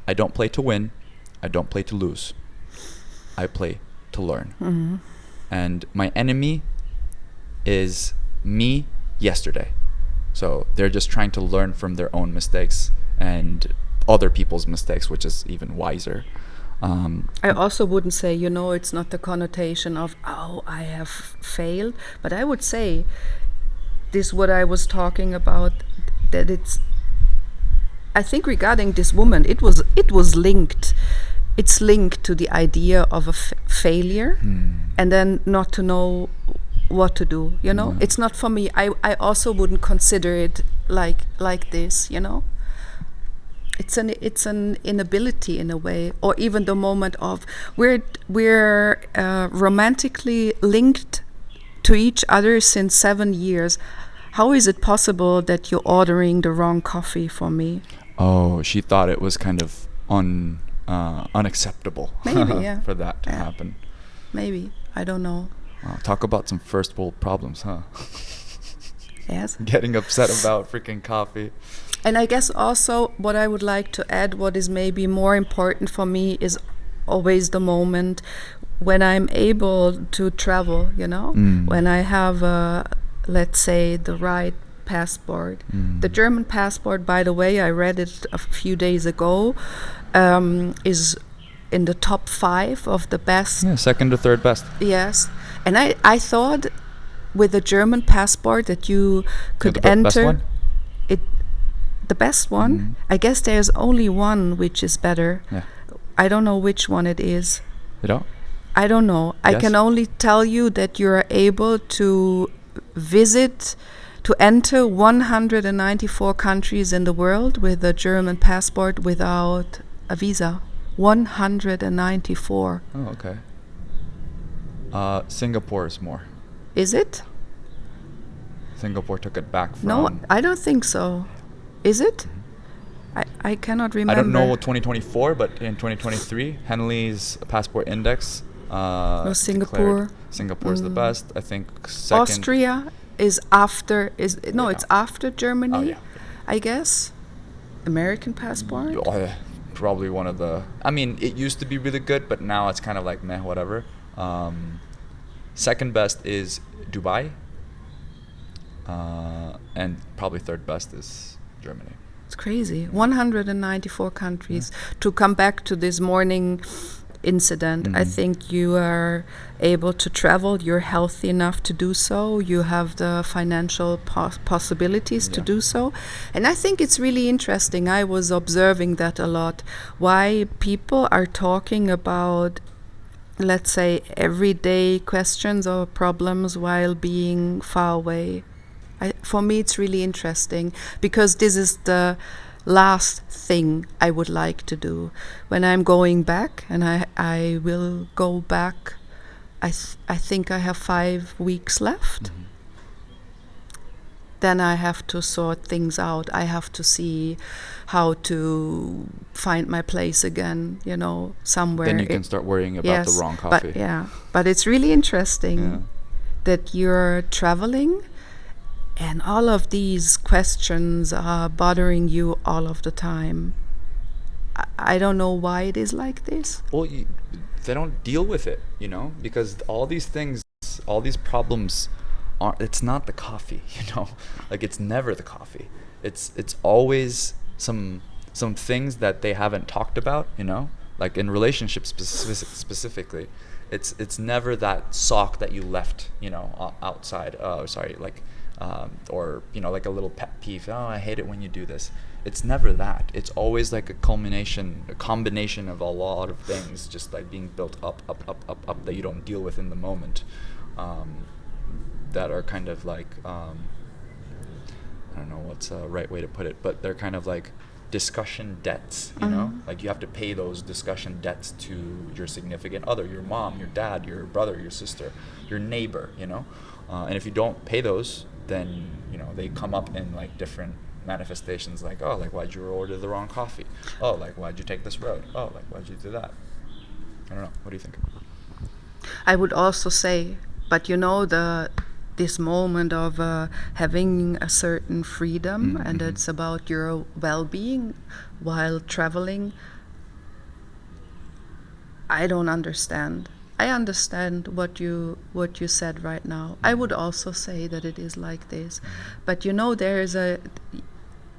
I don't play to win, I don't play to lose, I play to learn. And my enemy is me yesterday. So they're just trying to learn from their own mistakes and other people's mistakes, which is even wiser. I also wouldn't say, you know, it's not the connotation of, oh, I have failed. But I would say, this what I was talking about, that it's, I think regarding this woman, it was linked. It's linked to the idea of a failure and then not to know what to do, you know? It's not for me. I also wouldn't consider it like this, you know? It's an inability in a way, or even the moment of we're romantically linked to each other since 7 years. How is it possible that you're ordering the wrong coffee for me? Oh, she thought it was kind of unacceptable. Maybe, yeah. For that to happen. Maybe. I don't know. Talk about some first world problems, huh? Yes. Getting upset about freaking coffee. And I guess also what I would like to add, what is maybe more important for me, is always the moment when I'm able to travel, you know? When I have, let's say, the right passport. The German passport, by the way, I read it a few days ago, is in the top 5 of the best. Yeah, second to third best. Yes. And I thought with a German passport that you could enter best one? It. The best one? I guess there's only one which is better. Yeah. I don't know which one it is. You don't? I don't know. Yes? I can only tell you that you're able to enter 194 countries in the world with a German passport without a visa. 194. Oh, okay. Singapore is more. Is it? Singapore took it back from... No, I don't think so. Is it? I cannot remember. I don't know 2024, but in 2023, Henley's passport index Singapore. Singapore's the best. I think second. Austria is after. It's after Germany. Oh, yeah. I guess. American passport. Probably one of the... I mean, it used to be really good, but now it's kind of like meh, whatever. Second best is Dubai. And probably third best is Germany. It's crazy. 194 countries. To come back to this morning incident, I think you are able to travel. You're healthy enough to do so. You have the financial possibilities to do so. And I think it's really interesting. I was observing that a lot. Why people are talking about, let's say, everyday questions or problems while being far away. For me, it's really interesting because this is the last thing I would like to do. When I'm going back, and I will go back, I think I have 5 weeks left. Then I have to sort things out. I have to see how to find my place again, you know, somewhere. Then you can start worrying about the wrong coffee. But it's really interesting that you're traveling and all of these questions are bothering you all of the time. I don't know why it is like this. Well, they don't deal with it, you know, because all these things, all these problems, it's not the coffee, you know, like it's never the coffee. It's always some things that they haven't talked about, you know, like in relationships specifically. it's never that sock that you left, you know, outside. Sorry, like, or you know, like a little pet peeve. Oh, I hate it when you do this. It's never that. It's always like a combination of a lot of things, just like being built up that you don't deal with in the moment, that are kind of like, I don't know what's a right way to put it, but they're kind of like discussion debts, you know? Like you have to pay those discussion debts to your significant other, your mom, your dad, your brother, your sister, your neighbor, you know? And if you don't pay those, then, you know, they come up in like different manifestations, like, oh, like, why'd you order the wrong coffee? Oh, like, why'd you take this road? Oh, like, why'd you do that? I don't know. What do you think? I would also say, but you know, this moment of having a certain freedom, and it's about your well-being while traveling, I don't understand. I understand what you said right now. I would also say that it is like this, but you know,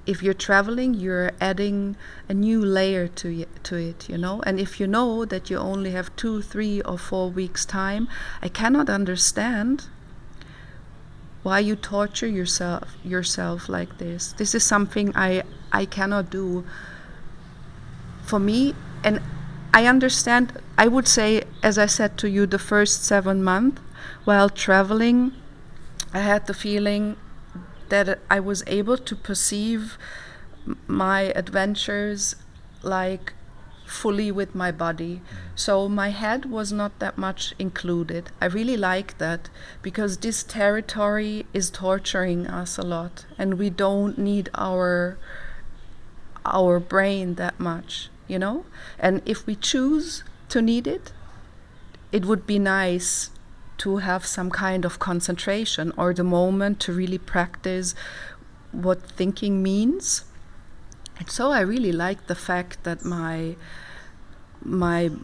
if you're traveling, you're adding a new layer to it, you know. And if you know that you only have 2, 3, or 4 weeks time, I cannot understand why you torture yourself like this. This is something I cannot do. For me, and I understand, I would say, as I said to you, the first 7 months while traveling, I had the feeling that I was able to perceive my adventures like fully with my body. So my head was not that much included. I really like that, because this territory is torturing us a lot, and we don't need our brain that much, you know? And if we choose to need it, it would be nice to have some kind of concentration or the moment to really practice what thinking means. And so I really like the fact that my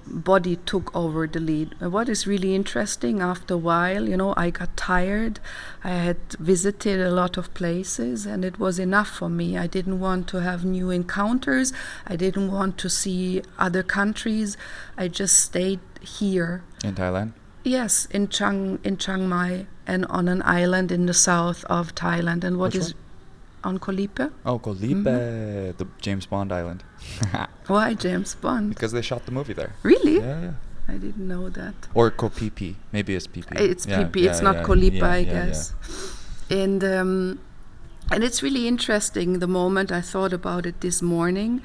body took over the lead. And what is really interesting, after a while, you know, I got tired. I had visited a lot of places, and it was enough for me. I didn't want to have new encounters. I didn't want to see other countries. I just stayed here. In Thailand? Yes, in Chiang Mai, and on an island in the south of Thailand. And Which one? On Koh Lipe. Oh, Koh Lipe, the James Bond island. Why James Bond? Because they shot the movie there. Really? Yeah. I didn't know that. Or Koh Phi. Maybe it's Phi. It's Phi. It's not Koh Lipe, I guess. Yeah. And it's really interesting, the moment I thought about it this morning,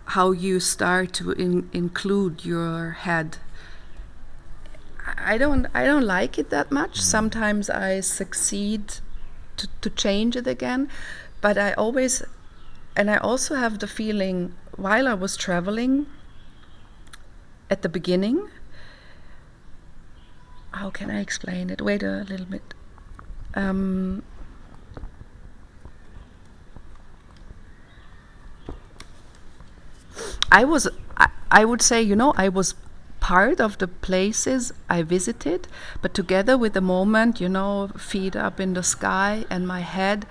how you start to include your head. I don't like it that much. Sometimes I succeed to change it again, but I also have the feeling, while I was traveling at the beginning, how can I explain it? Wait a little bit. I would say, you know, I was part of the places I visited, but together with the moment, you know, feet up in the sky and my head,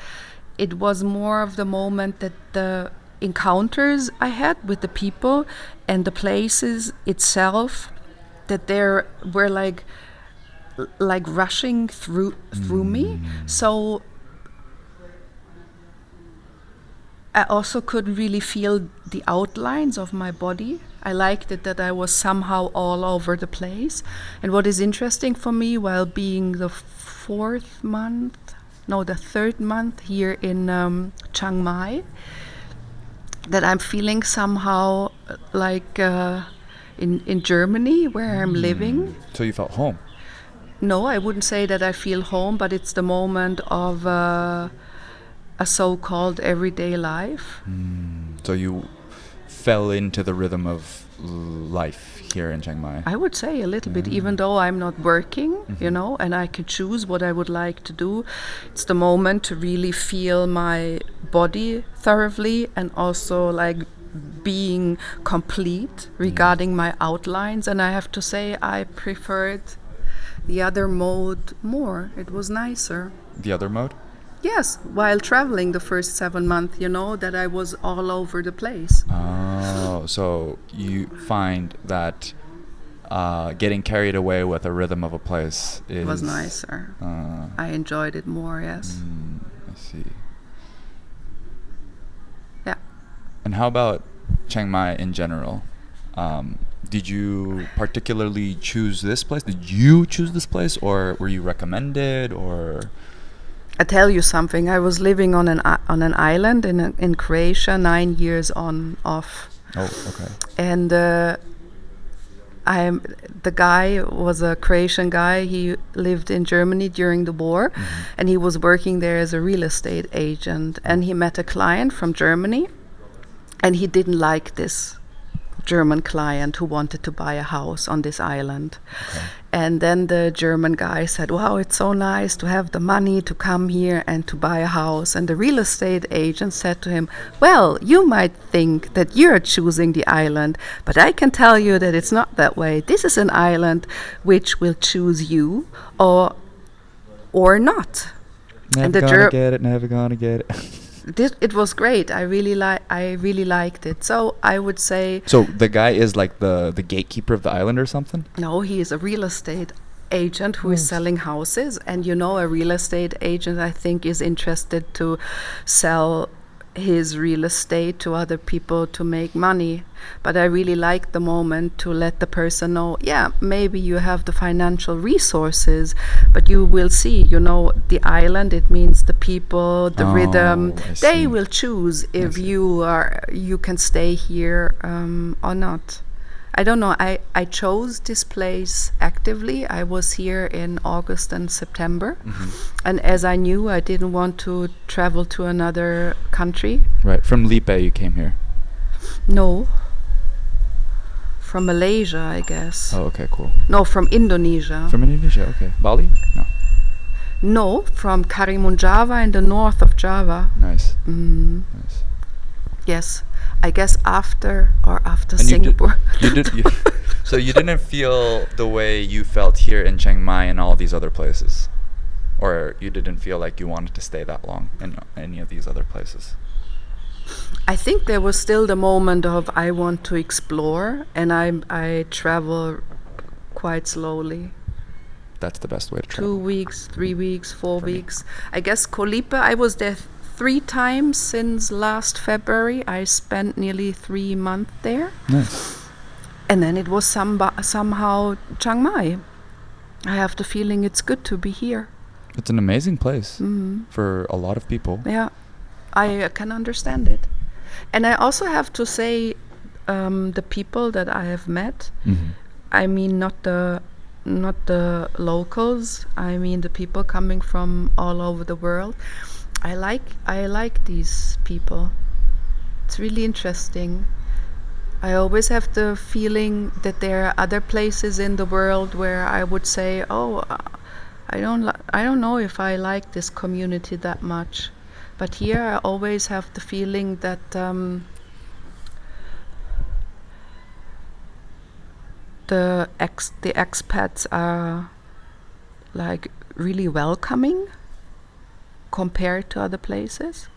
it was more of the moment that the encounters I had with the people and the places itself, that there were like rushing through me. So I also could really feel the outlines of my body. I liked it that I was somehow all over the place. And what is interesting for me, while being the third month here in Chiang Mai, that I'm feeling somehow like in Germany, where I'm living. So you felt home? No, I wouldn't say that I feel home, but it's the moment of a so-called everyday life. So you fell into the rhythm of life here in Chiang Mai? I would say a little bit, even though I'm not working, you know, and I can choose what I would like to do. It's the moment to really feel my body thoroughly, and also like being complete regarding my outlines. And I have to say, I preferred the other mode more. It was nicer. The other mode? Yes, while traveling the first 7 months, you know, that I was all over the place. Oh, so you find that getting carried away with the rhythm of a place is... It was nicer. I enjoyed it more, yes. I see. Yeah. And how about Chiang Mai in general? Did you particularly choose this place? Did you choose this place, or were you recommended, or... I tell you something. I was living on an island in Croatia, 9 years on off. Oh, okay. And the guy was a Croatian guy. He lived in Germany during the war, and he was working there as a real estate agent. And he met a client from Germany, and he didn't like this German client who wanted to buy a house on this island. Okay. And then the German guy said, wow, it's so nice to have the money to come here and to buy a house. And the real estate agent said to him, well, you might think that you're choosing the island, but I can tell you that it's not that way. This is an island which will choose you or not. Never gonna get it, never gonna get it. It was great. I really liked it. So I would say... So the guy is like the gatekeeper of the island or something? No, he is a real estate agent who is selling houses. And a real estate agent, I think, is interested to sell his real estate to other people to make money. But I really like the moment to let the person know, yeah, maybe you have the financial resources, but you will see, the island, it means the people, the rhythm. They will choose if you can stay here or not. I don't know. I chose this place actively. I was here in August and September. And as I knew, I didn't want to travel to another country. Right. From Lipe, you came here? No. From Malaysia, I guess. Oh, okay, cool. No, from Indonesia. From Indonesia, okay. Bali? No. No, from Karimun, Java, in the north of Java. Nice. Nice. Yes. I guess after and Singapore. So you didn't feel the way you felt here in Chiang Mai and all these other places? Or you didn't feel like you wanted to stay that long in any of these other places? I think there was still the moment of I want to explore, and I travel quite slowly. That's the best way to travel. 2 weeks, 3 weeks, 4 weeks. I guess Koh Lipe, I was there 3 times since last February. I spent nearly 3 months there. Nice. And then it was somehow Chiang Mai. I have the feeling it's good to be here. It's an amazing place for a lot of people. Yeah, I can understand it. And I also have to say the people that I have met, I mean not the locals, I mean the people coming from all over the world. I like these people. It's really interesting. I always have the feeling that there are other places in the world where I would say, I don't know if I like this community that much. But here I always have the feeling that the expats are like really welcoming compared to other places.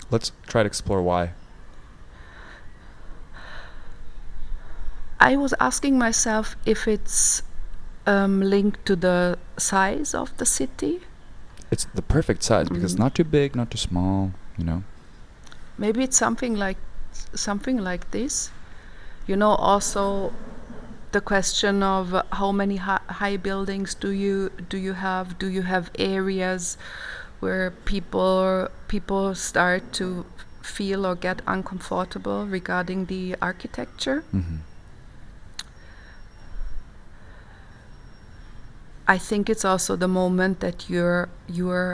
Let's try to explore why. I was asking myself if it's linked to the size of the city. It's the perfect size because not too big, not too small, Maybe it's something like this. Also the question of how many high buildings do you have? Do you have areas where people start to feel or get uncomfortable regarding the architecture? I think it's also the moment that you're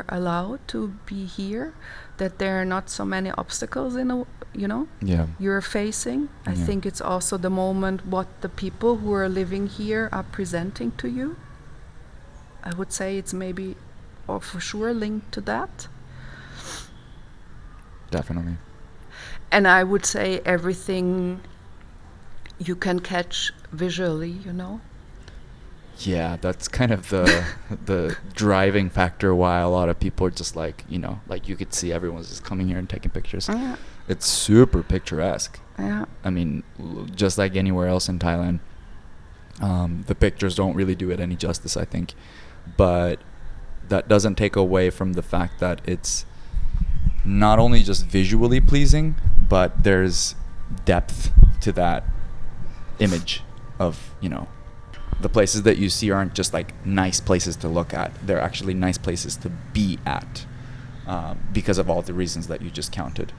allowed to be here, that there are not so many obstacles you're facing. I think it's also the moment what the people who are living here are presenting to you. I would say it's maybe or for sure linked to that. Definitely. And I would say everything you can catch visually, Yeah, that's kind of the driving factor why a lot of people are just like you could see everyone's just coming here and taking pictures. Yeah. It's super picturesque. Yeah. I mean, just like anywhere else in Thailand. The pictures don't really do it any justice, I think, but that doesn't take away from the fact that it's not only just visually pleasing, but there's depth to that image of, you know, the places that you see aren't just like nice places to look at. They're actually nice places to be at, because of all the reasons that you just counted.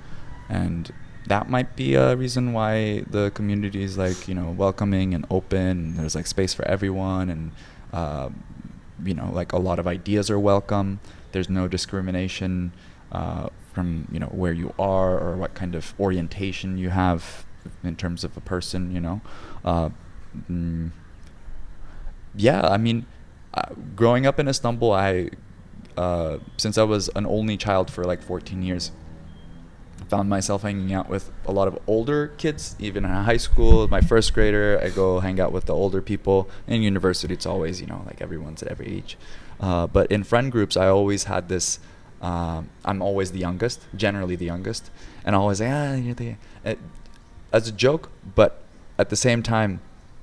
And that might be a reason why the community is like, you know, welcoming and open, and there's like space for everyone, and you know, like a lot of ideas are welcome. There's no discrimination from, you know, where you are or what kind of orientation you have in terms of a person, you know. Yeah, I mean, growing up in Istanbul, since I was an only child for like 14 years, found myself hanging out with a lot of older kids. Even in high school, my first grader, I go hang out with the older people. In university, it's always, you know, like everyone's at every age. But in friend groups, I always had this, I'm always the youngest, generally the youngest. And I always say, you're the, as a joke, but at the same time,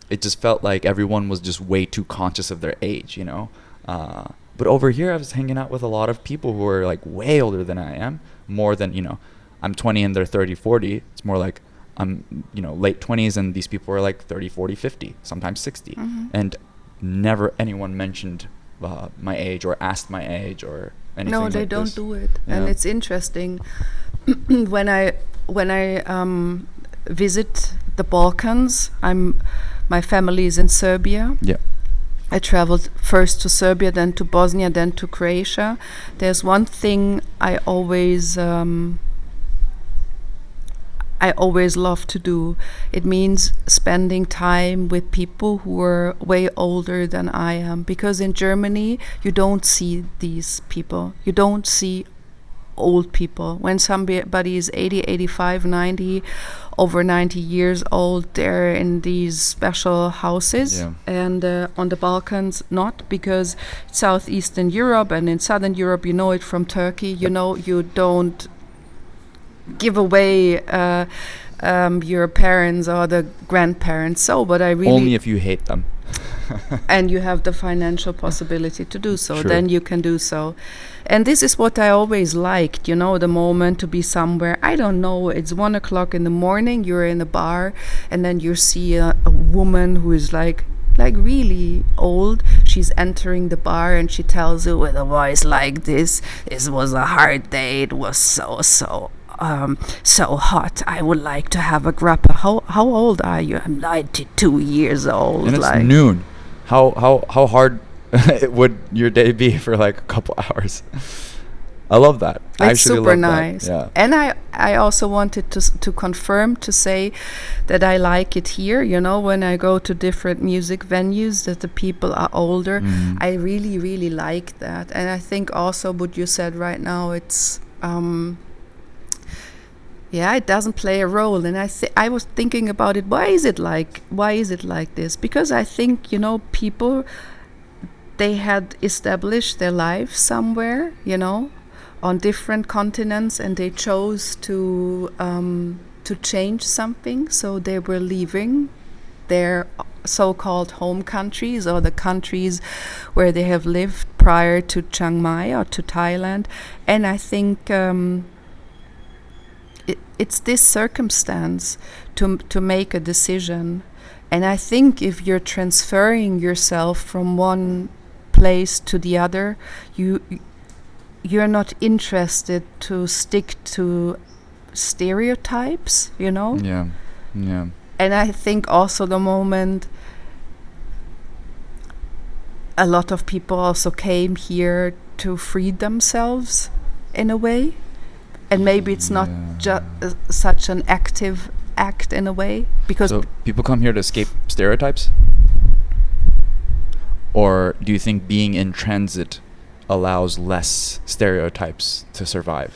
it just felt like everyone was just way too conscious of their age, you know. But over here, I was hanging out with a lot of people who were like way older than I am, more than, you know, I'm 20 and they're 30, 40. It's more like I'm, you know, late 20s and these people are like 30, 40, 50, sometimes 60. Mm-hmm. And never anyone mentioned my age or asked my age or anything. No, they like don't this. do it. Yeah. And it's interesting. when I visit the Balkans, my family is in Serbia. Yeah. I traveled first to Serbia, then to Bosnia, then to Croatia. There's one thing I always love to do. It means spending time with people who are way older than I am. Because in Germany, you don't see these people. You don't see old people. When somebody is 80, 85, 90, over 90 years old, they're in these special houses. Yeah. And on the Balkans, not, because Southeastern Europe and in Southern Europe, you know it from Turkey, you know, you don't give away your parents or the grandparents. So, but I really... Only if you hate them. And you have the financial possibility to do so, Sure. then you can do so. And this is what I always liked, you know, the moment to be somewhere. I don't know, it's 1 o'clock in the morning, you're in a bar, and then you see a woman who is like really old. She's entering the bar and she tells you with a voice like this was a hard day, it was so hot. I would like to have a grappa. How old are you? I'm 92 years old. And it's noon. How hard would your day be for like a couple hours? I love that. I It's actually super love nice. That. Yeah. And I also wanted to confirm, to say that I like it here. You know, when I go to different music venues, that the people are older. Mm. I really, really like that. And I think also what you said right now, it's... it doesn't play a role, and I was thinking about it. Why is it like this? Because I think, you know, people, they had established their lives somewhere, you know, on different continents, and they chose to change something. So they were leaving their so-called home countries, or the countries where they have lived prior to Chiang Mai or to Thailand, and I think. It's this circumstance to make a decision. And I think if you're transferring yourself from one place to the other, you're not interested to stick to stereotypes, you know? Yeah. Yeah. And I think also the moment a lot of people also came here to free themselves in a way. And maybe it's not such an active act in a way, because... So people come here to escape stereotypes? Or do you think being in transit allows less stereotypes to survive?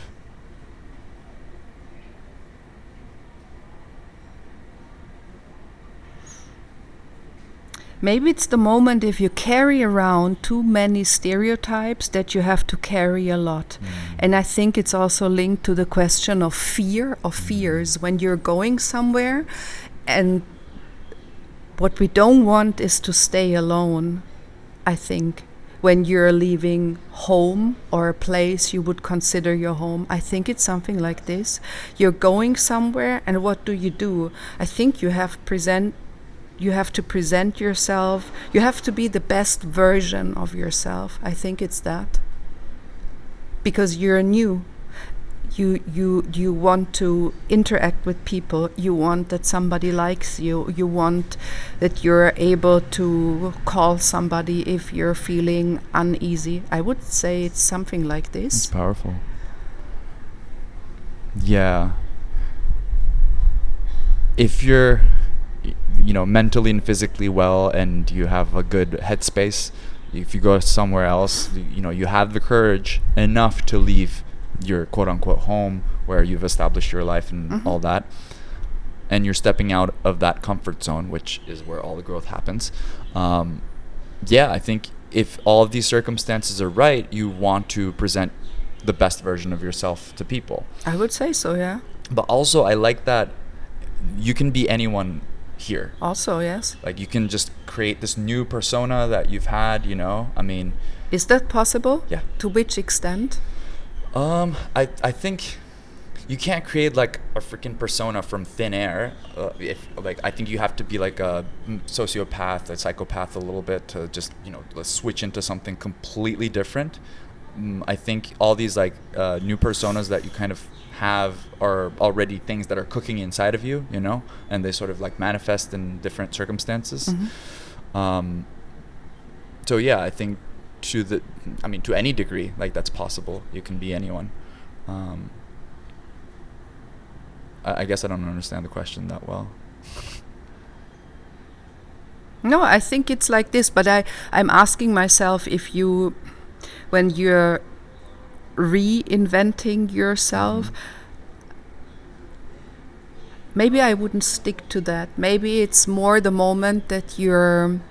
Maybe it's the moment if you carry around too many stereotypes that you have to carry a lot. And I think it's also linked to the question of fears. When you're going somewhere and what we don't want is to stay alone, I think. When you're leaving home or a place you would consider your home, I think it's something like this. You're going somewhere, and what do? I think you have to present yourself. You have to be the best version of yourself. I think it's that. Because you're new. You want to interact with people. You want that somebody likes you. You want that you're able to call somebody if you're feeling uneasy. I would say it's something like this. It's powerful. Yeah. If you're, mentally and physically well, and you have a good headspace, if you go somewhere else, you have the courage enough to leave your quote-unquote home where you've established your life and all that, and you're stepping out of that comfort zone, which is where all the growth happens. I think if all of these circumstances are right, you want to present the best version of yourself to people. I would say so, yeah. But also, I like that you can be anyone here. Also, yes. Like, you can just create this new persona that you've had, Is that possible? Yeah. To which extent? I think you can't create like a freaking persona from thin air. I think you have to be like a sociopath, a psychopath a little bit to just let's switch into something completely different. I think all these new personas that you kind of have are already things that are cooking inside of you, and they sort of manifest in different circumstances. So yeah, I think to any degree, that's possible. You can be anyone. I guess I don't understand the question that well. No, I think it's like this, but I'm asking myself if when you're reinventing yourself, maybe I wouldn't stick to that. Maybe it's more the moment that you're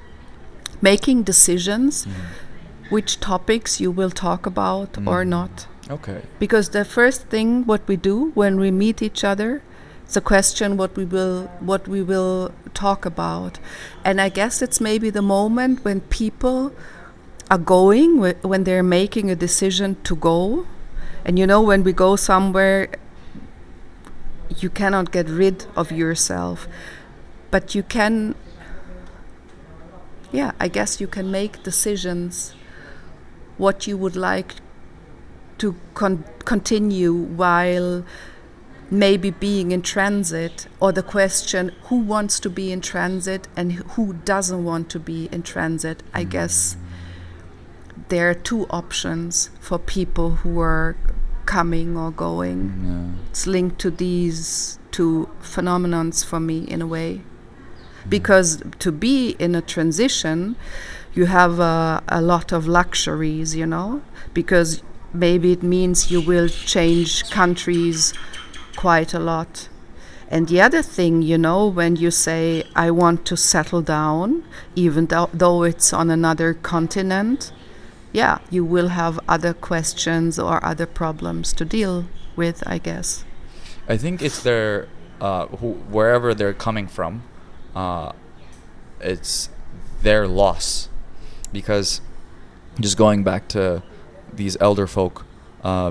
making decisions, which topics you will talk about or not. Okay. Because the first thing what we do when we meet each other, it's a question what we will talk about. And I guess it's maybe the moment when people are going, when they're making a decision to go. And when we go somewhere, you cannot get rid of yourself. But you can, I guess you can make decisions what you would like to continue while maybe being in transit, or the question who wants to be in transit and who doesn't want to be in transit. I guess there are two options for people who are coming or going. It's linked to these two phenomenons for me in a way. Because to be in a transition, you have a lot of luxuries, because maybe it means you will change countries quite a lot. And the other thing, when you say, I want to settle down, even though it's on another continent, you will have other questions or other problems to deal with, I guess. I think it's wherever they're coming from, it's their loss. Because just going back to these elder folk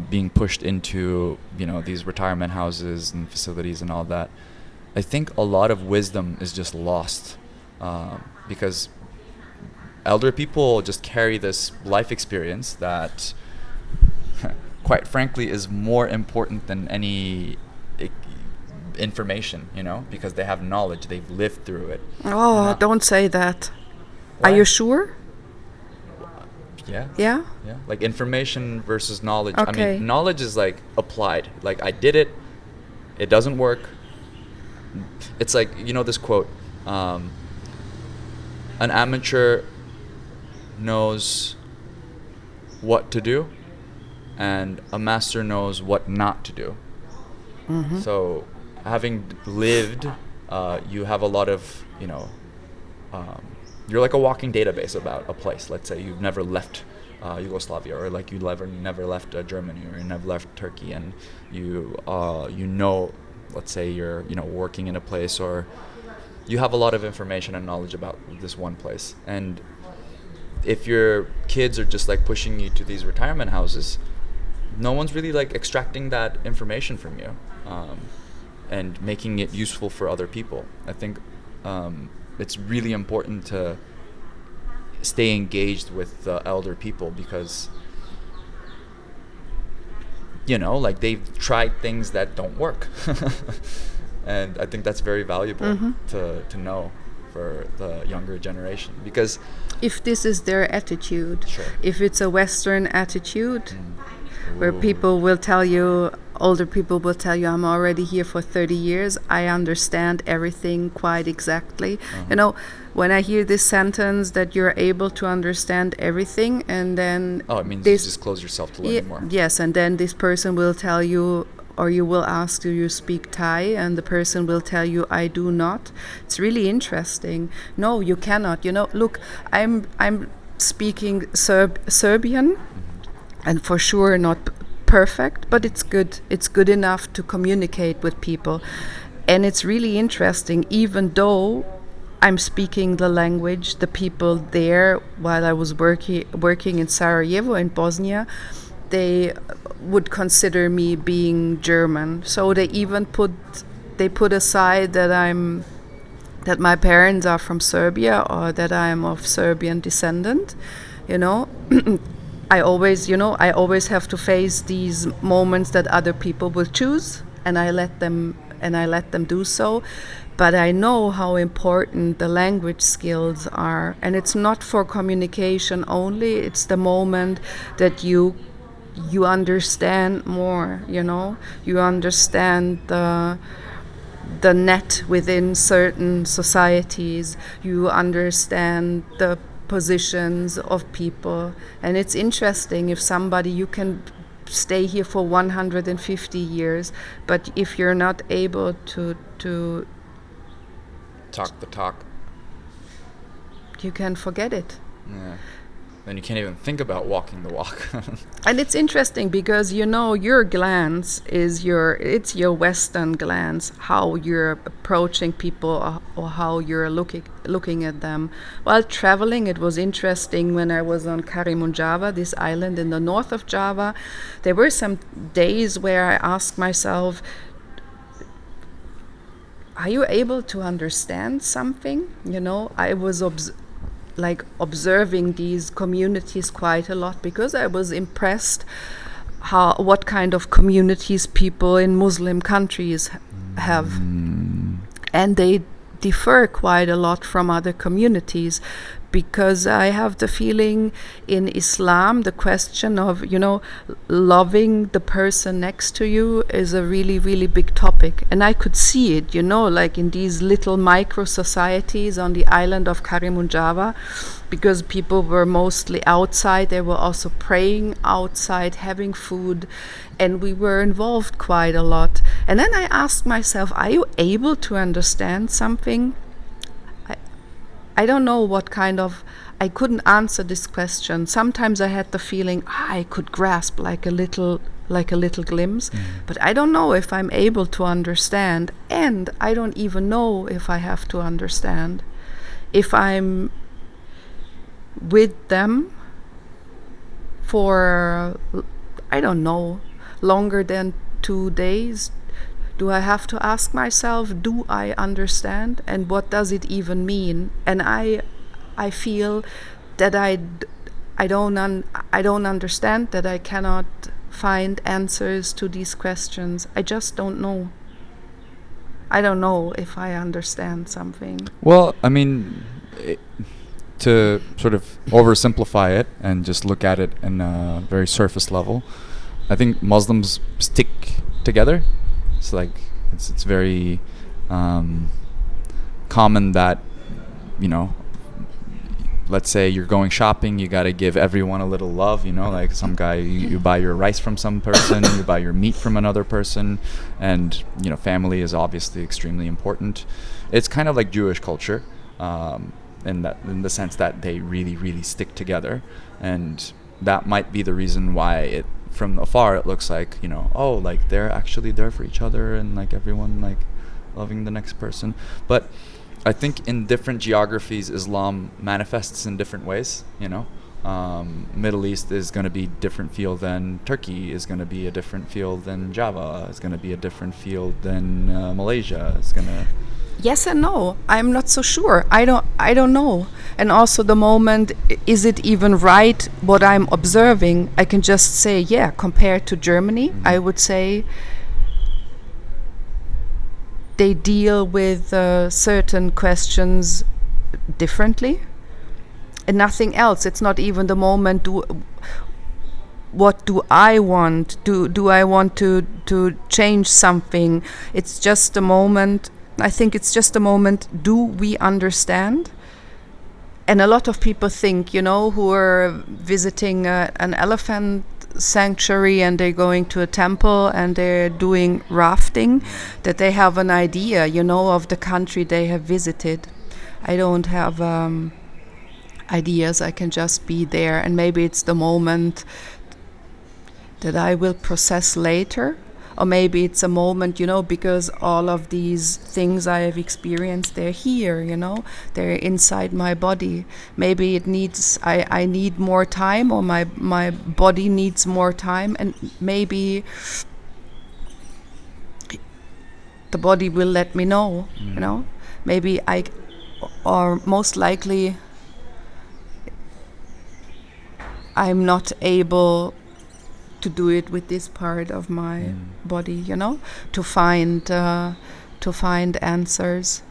being pushed into these retirement houses and facilities and all that, I think a lot of wisdom is just lost, because elder people just carry this life experience that quite frankly is more important than any information, because they have knowledge, they've lived through it. Don't say that. Why? Are you sure? Yeah. Like information versus knowledge. Okay. I mean, knowledge is applied. I did it. It doesn't work. It's this quote. An amateur knows what to do, and a master knows what not to do. So, having lived, you have a lot of, you're like a walking database about a place. Let's say you've never left Yugoslavia, or you never left Germany, or you never left Turkey, and let's say you're working in a place, or you have a lot of information and knowledge about this one place, and if your kids are just like pushing you to these retirement houses, no one's really like extracting that information from you, and making it useful for other people. I think it's really important to stay engaged with the elder people, because like they've tried things that don't work. And I think that's very valuable to know for the younger generation, because if this is their attitude, sure. If it's a Western attitude, where people will tell you, older people will tell you, I'm already here for 30 years, I understand everything quite exactly. When I hear this sentence that you're able to understand everything, and then it means you just close yourself to learning more. Yes, and then this person will tell you, or you will ask, do you speak Thai? And the person will tell you, I do not. It's really interesting. No, you cannot. Look, I'm speaking Serbian, and for sure not perfect, but it's good. It's good enough to communicate with people. And it's really interesting, even though I'm speaking the language, the people there, while I was working in Sarajevo, in Bosnia, they would consider me being German. So they even put aside that my parents are from Serbia, or that I am of Serbian descendant. I always have to face these moments that other people will choose, and I let them do so. But I know how important the language skills are, and it's not for communication only. It's the moment that you understand more. You understand the net within certain societies. You understand the positions of people, and it's interesting. If somebody, you can stay here for 150 years, but if you're not able to talk the talk, you can forget it. Yeah. Then you can't even think about walking the walk. And it's interesting because your glance is your Western glance, how you're approaching people, or how you're looking at them. While traveling, it was interesting when I was on Karimun Java, this island in the north of Java. There were some days where I asked myself, are you able to understand something? I was observing these communities quite a lot, because I was impressed what kind of communities people in Muslim countries have, and they differ quite a lot from other communities. Because I have the feeling in Islam, the question of, loving the person next to you is a really, really big topic. And I could see it, like in these little micro societies on the island of Karimun Java, because people were mostly outside. They were also praying outside, having food, and we were involved quite a lot. And then I asked myself, are you able to understand something? I don't know what kind of, I couldn't answer this question. Sometimes I had the feeling I could grasp like a little glimpse, but I don't know if I'm able to understand, and I don't even know if I have to understand. If I'm with them for, I don't know, longer than 2 days, do I have to ask myself, do I understand? And what does it even mean? And I feel that I don't understand, that I cannot find answers to these questions. I just don't know. I don't know if I understand something. Well, I mean, to sort of oversimplify it and just look at it in a very surface level, I think Muslims stick together. It's like it's very common that, let's say you're going shopping, you got to give everyone a little love, like some guy, you buy your rice from some person, you buy your meat from another person, and family is obviously extremely important. It's kind of like Jewish culture, in the sense that they really, really stick together, and that might be the reason why from afar it looks like, like they're actually there for each other, and like everyone like loving the next person. But I think in different geographies, Islam manifests in different ways. Middle East is going to be different field than Turkey, is going to be a different field than Java, is going to be a different field than Malaysia. It's going to... Yes and no. I'm not so sure. I don't know. And also the moment, is it even right what I'm observing? I can just say, yeah, compared to Germany, I would say they deal with certain questions differently. And nothing else. It's not even the moment. What do I want? Do I want to change something? It's just a moment. I think it's just a moment. Do we understand? And a lot of people think, who are visiting an elephant sanctuary and they're going to a temple and they're doing rafting, that they have an idea, of the country they have visited. I don't have ideas. I can just be there, and maybe it's the moment that I will process later. Or maybe it's a moment, because all of these things I have experienced, they're here, they're inside my body. Maybe it needs, I need more time, or my body needs more time, and maybe the body will let me know, Maybe or most likely I'm not able to do it with this part of my body, to find answers.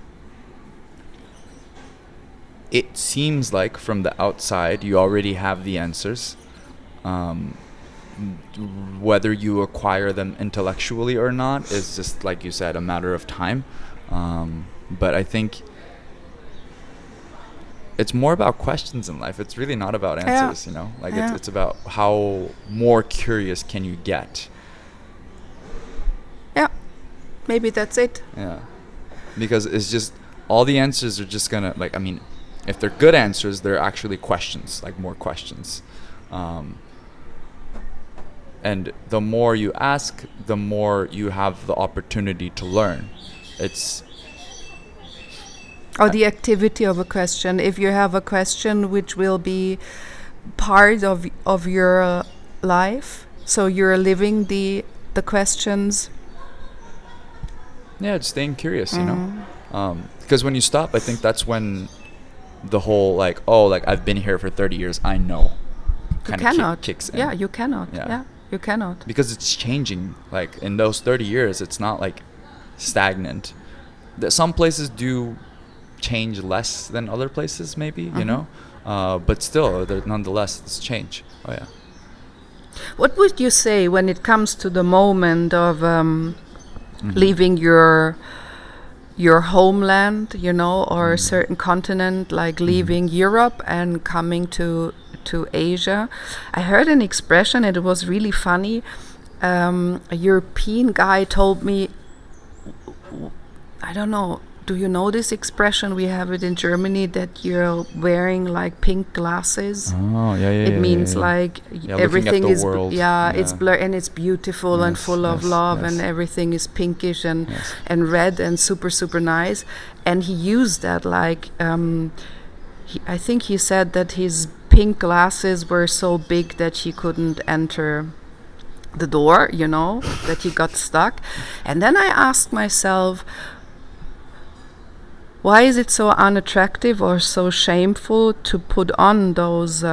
It seems like from the outside you already have the answers, whether you acquire them intellectually or not is just, like you said, a matter of time. But I think it's more about questions in life. It's really not about answers, It's about how more curious can you get. Yeah, maybe that's it. Yeah, because it's just, all the answers are just gonna, if they're good answers, they're actually questions, more questions. And the more you ask, the more you have the opportunity to learn. It's... Or the activity of a question. If you have a question which will be part of your life, so you're living the questions. Yeah, just staying curious, because when you stop, I think that's when the whole I've been here for 30 years, I know, kind of kicks in. Yeah, you cannot. Yeah, you cannot. Because it's changing. In those 30 years, it's not stagnant. Some places do change less than other places, maybe, but still, nonetheless, it's change. Oh yeah. What would you say when it comes to the moment of leaving your homeland, or a certain continent, like leaving Europe and coming to Asia? I heard an expression, and it was really funny. A European guy told me, I don't know, do you know this expression? We have it in Germany, that you're wearing pink glasses. Oh, yeah. It means everything is it's blurred and it's beautiful, and full of love, and everything is pinkish and red and super, super nice. And he used that I think he said that his pink glasses were so big that he couldn't enter the door, that he got stuck. And then I asked myself, why is it so unattractive or so shameful to put on those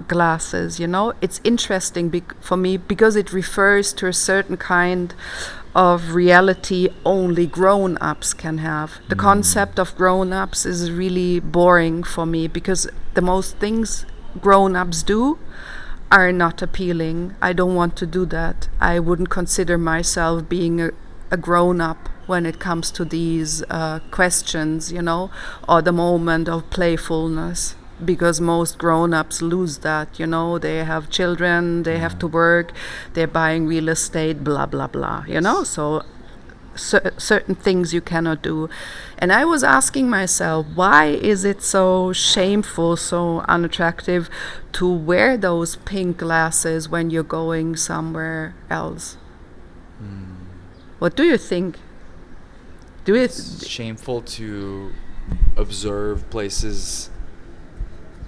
glasses? It's interesting for me because it refers to a certain kind of reality only grown-ups can have. The concept of grown-ups is really boring for me, because the most things grown-ups do are not appealing. I don't want to do that. I wouldn't consider myself being a grown-up when it comes to these questions, or the moment of playfulness, because most grown-ups lose that, they have children, they have to work, they're buying real estate, blah, blah, blah, so certain things you cannot do. And I was asking myself, why is it so shameful, so unattractive to wear those pink glasses when you're going somewhere else? What do you think? It's shameful to observe places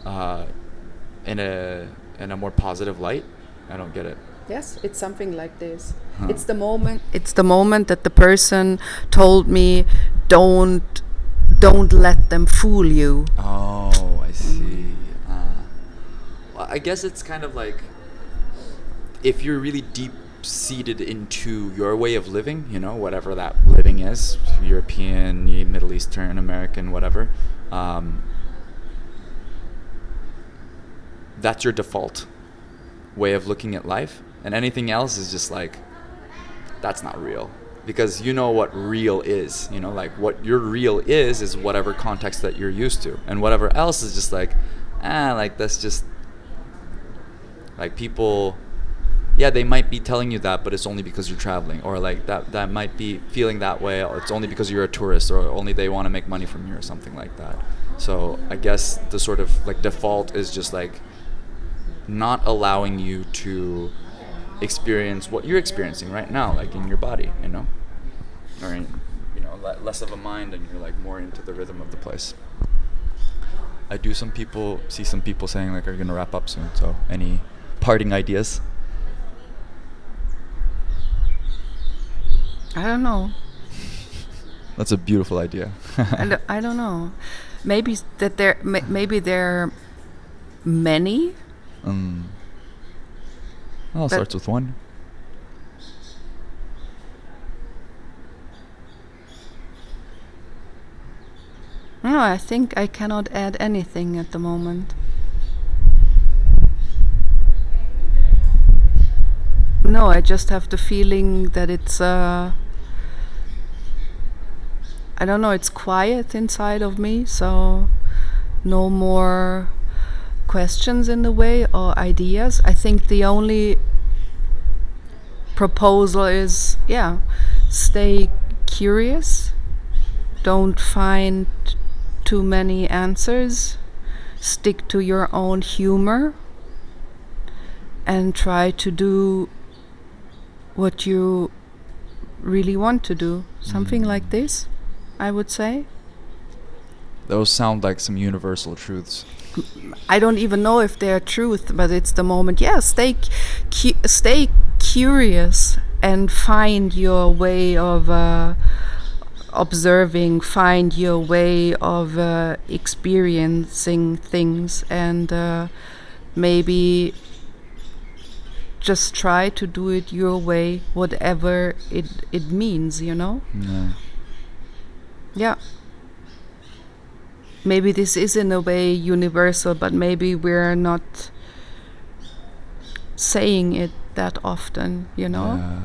in a more positive light? I don't get it. Yes, it's something like this. Huh. It's the moment that the person told me, don't let them fool you. Oh, I see. Well, I guess it's kind of like, if you're really deep seated into your way of living, you know, whatever that living is, European, Middle Eastern, American, whatever, that's your default way of looking at life, and anything else is just like, that's not real, because you know what real is, you know, like what your real is whatever context that you're used to, and whatever else is just like, like that's just like people, yeah, they might be telling you that, but it's only because you're traveling, or like that might be feeling that way, or it's only because you're a tourist, or only they want to make money from you, or something like that. So I guess the sort of like default is just like not allowing you to experience what you're experiencing right now, like in your body, you know, or in, you know, less of a mind, and you're like more into the rhythm of the place. I do see some people saying like, are you gonna wrap up soon? So any parting ideas? I don't know. That's a beautiful idea. I don't know. Maybe that maybe there are many. Well, it starts with one. No, I think I cannot add anything at the moment. No, I just have the feeling that it's I don't know, it's quiet inside of me, so no more questions in the way or ideas. I think the only proposal is, stay curious, don't find too many answers, stick to your own humor, and try to do what you really want to do. Something like this, I would say. Those sound like some universal truths. I don't even know if they're truth, but it's the moment. Stay curious and find your way of observing, find your way of experiencing things, and maybe just try to do it your way, whatever it means, you know? Yeah. Maybe this is in a way universal, but maybe we're not saying it that often, you know?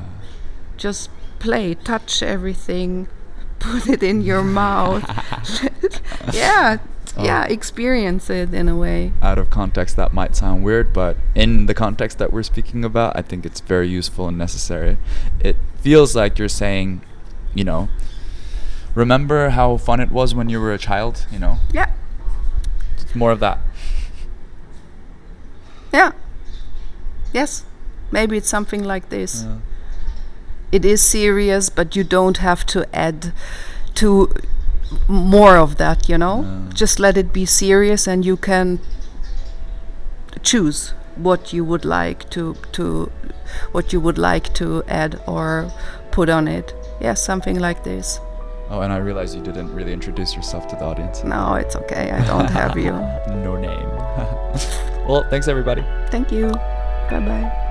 Just play, touch everything, put it in your mouth. Experience it in a way. Out of context, that might sound weird, but in the context that we're speaking about, I think it's very useful and necessary. It feels like you're saying, you know, remember how fun it was when you were a child, you know? Yeah. It's more of that. Yeah. Yes. Maybe it's something like this. It is serious, but you don't have to add to more of that, you know? Just let it be serious, and you can choose what you would like to add or put on it. Yes, something like this. Oh, and I realized you didn't really introduce yourself to the audience. No, it's okay. I don't have you. No name. Well, thanks everybody. Thank you. Bye-bye.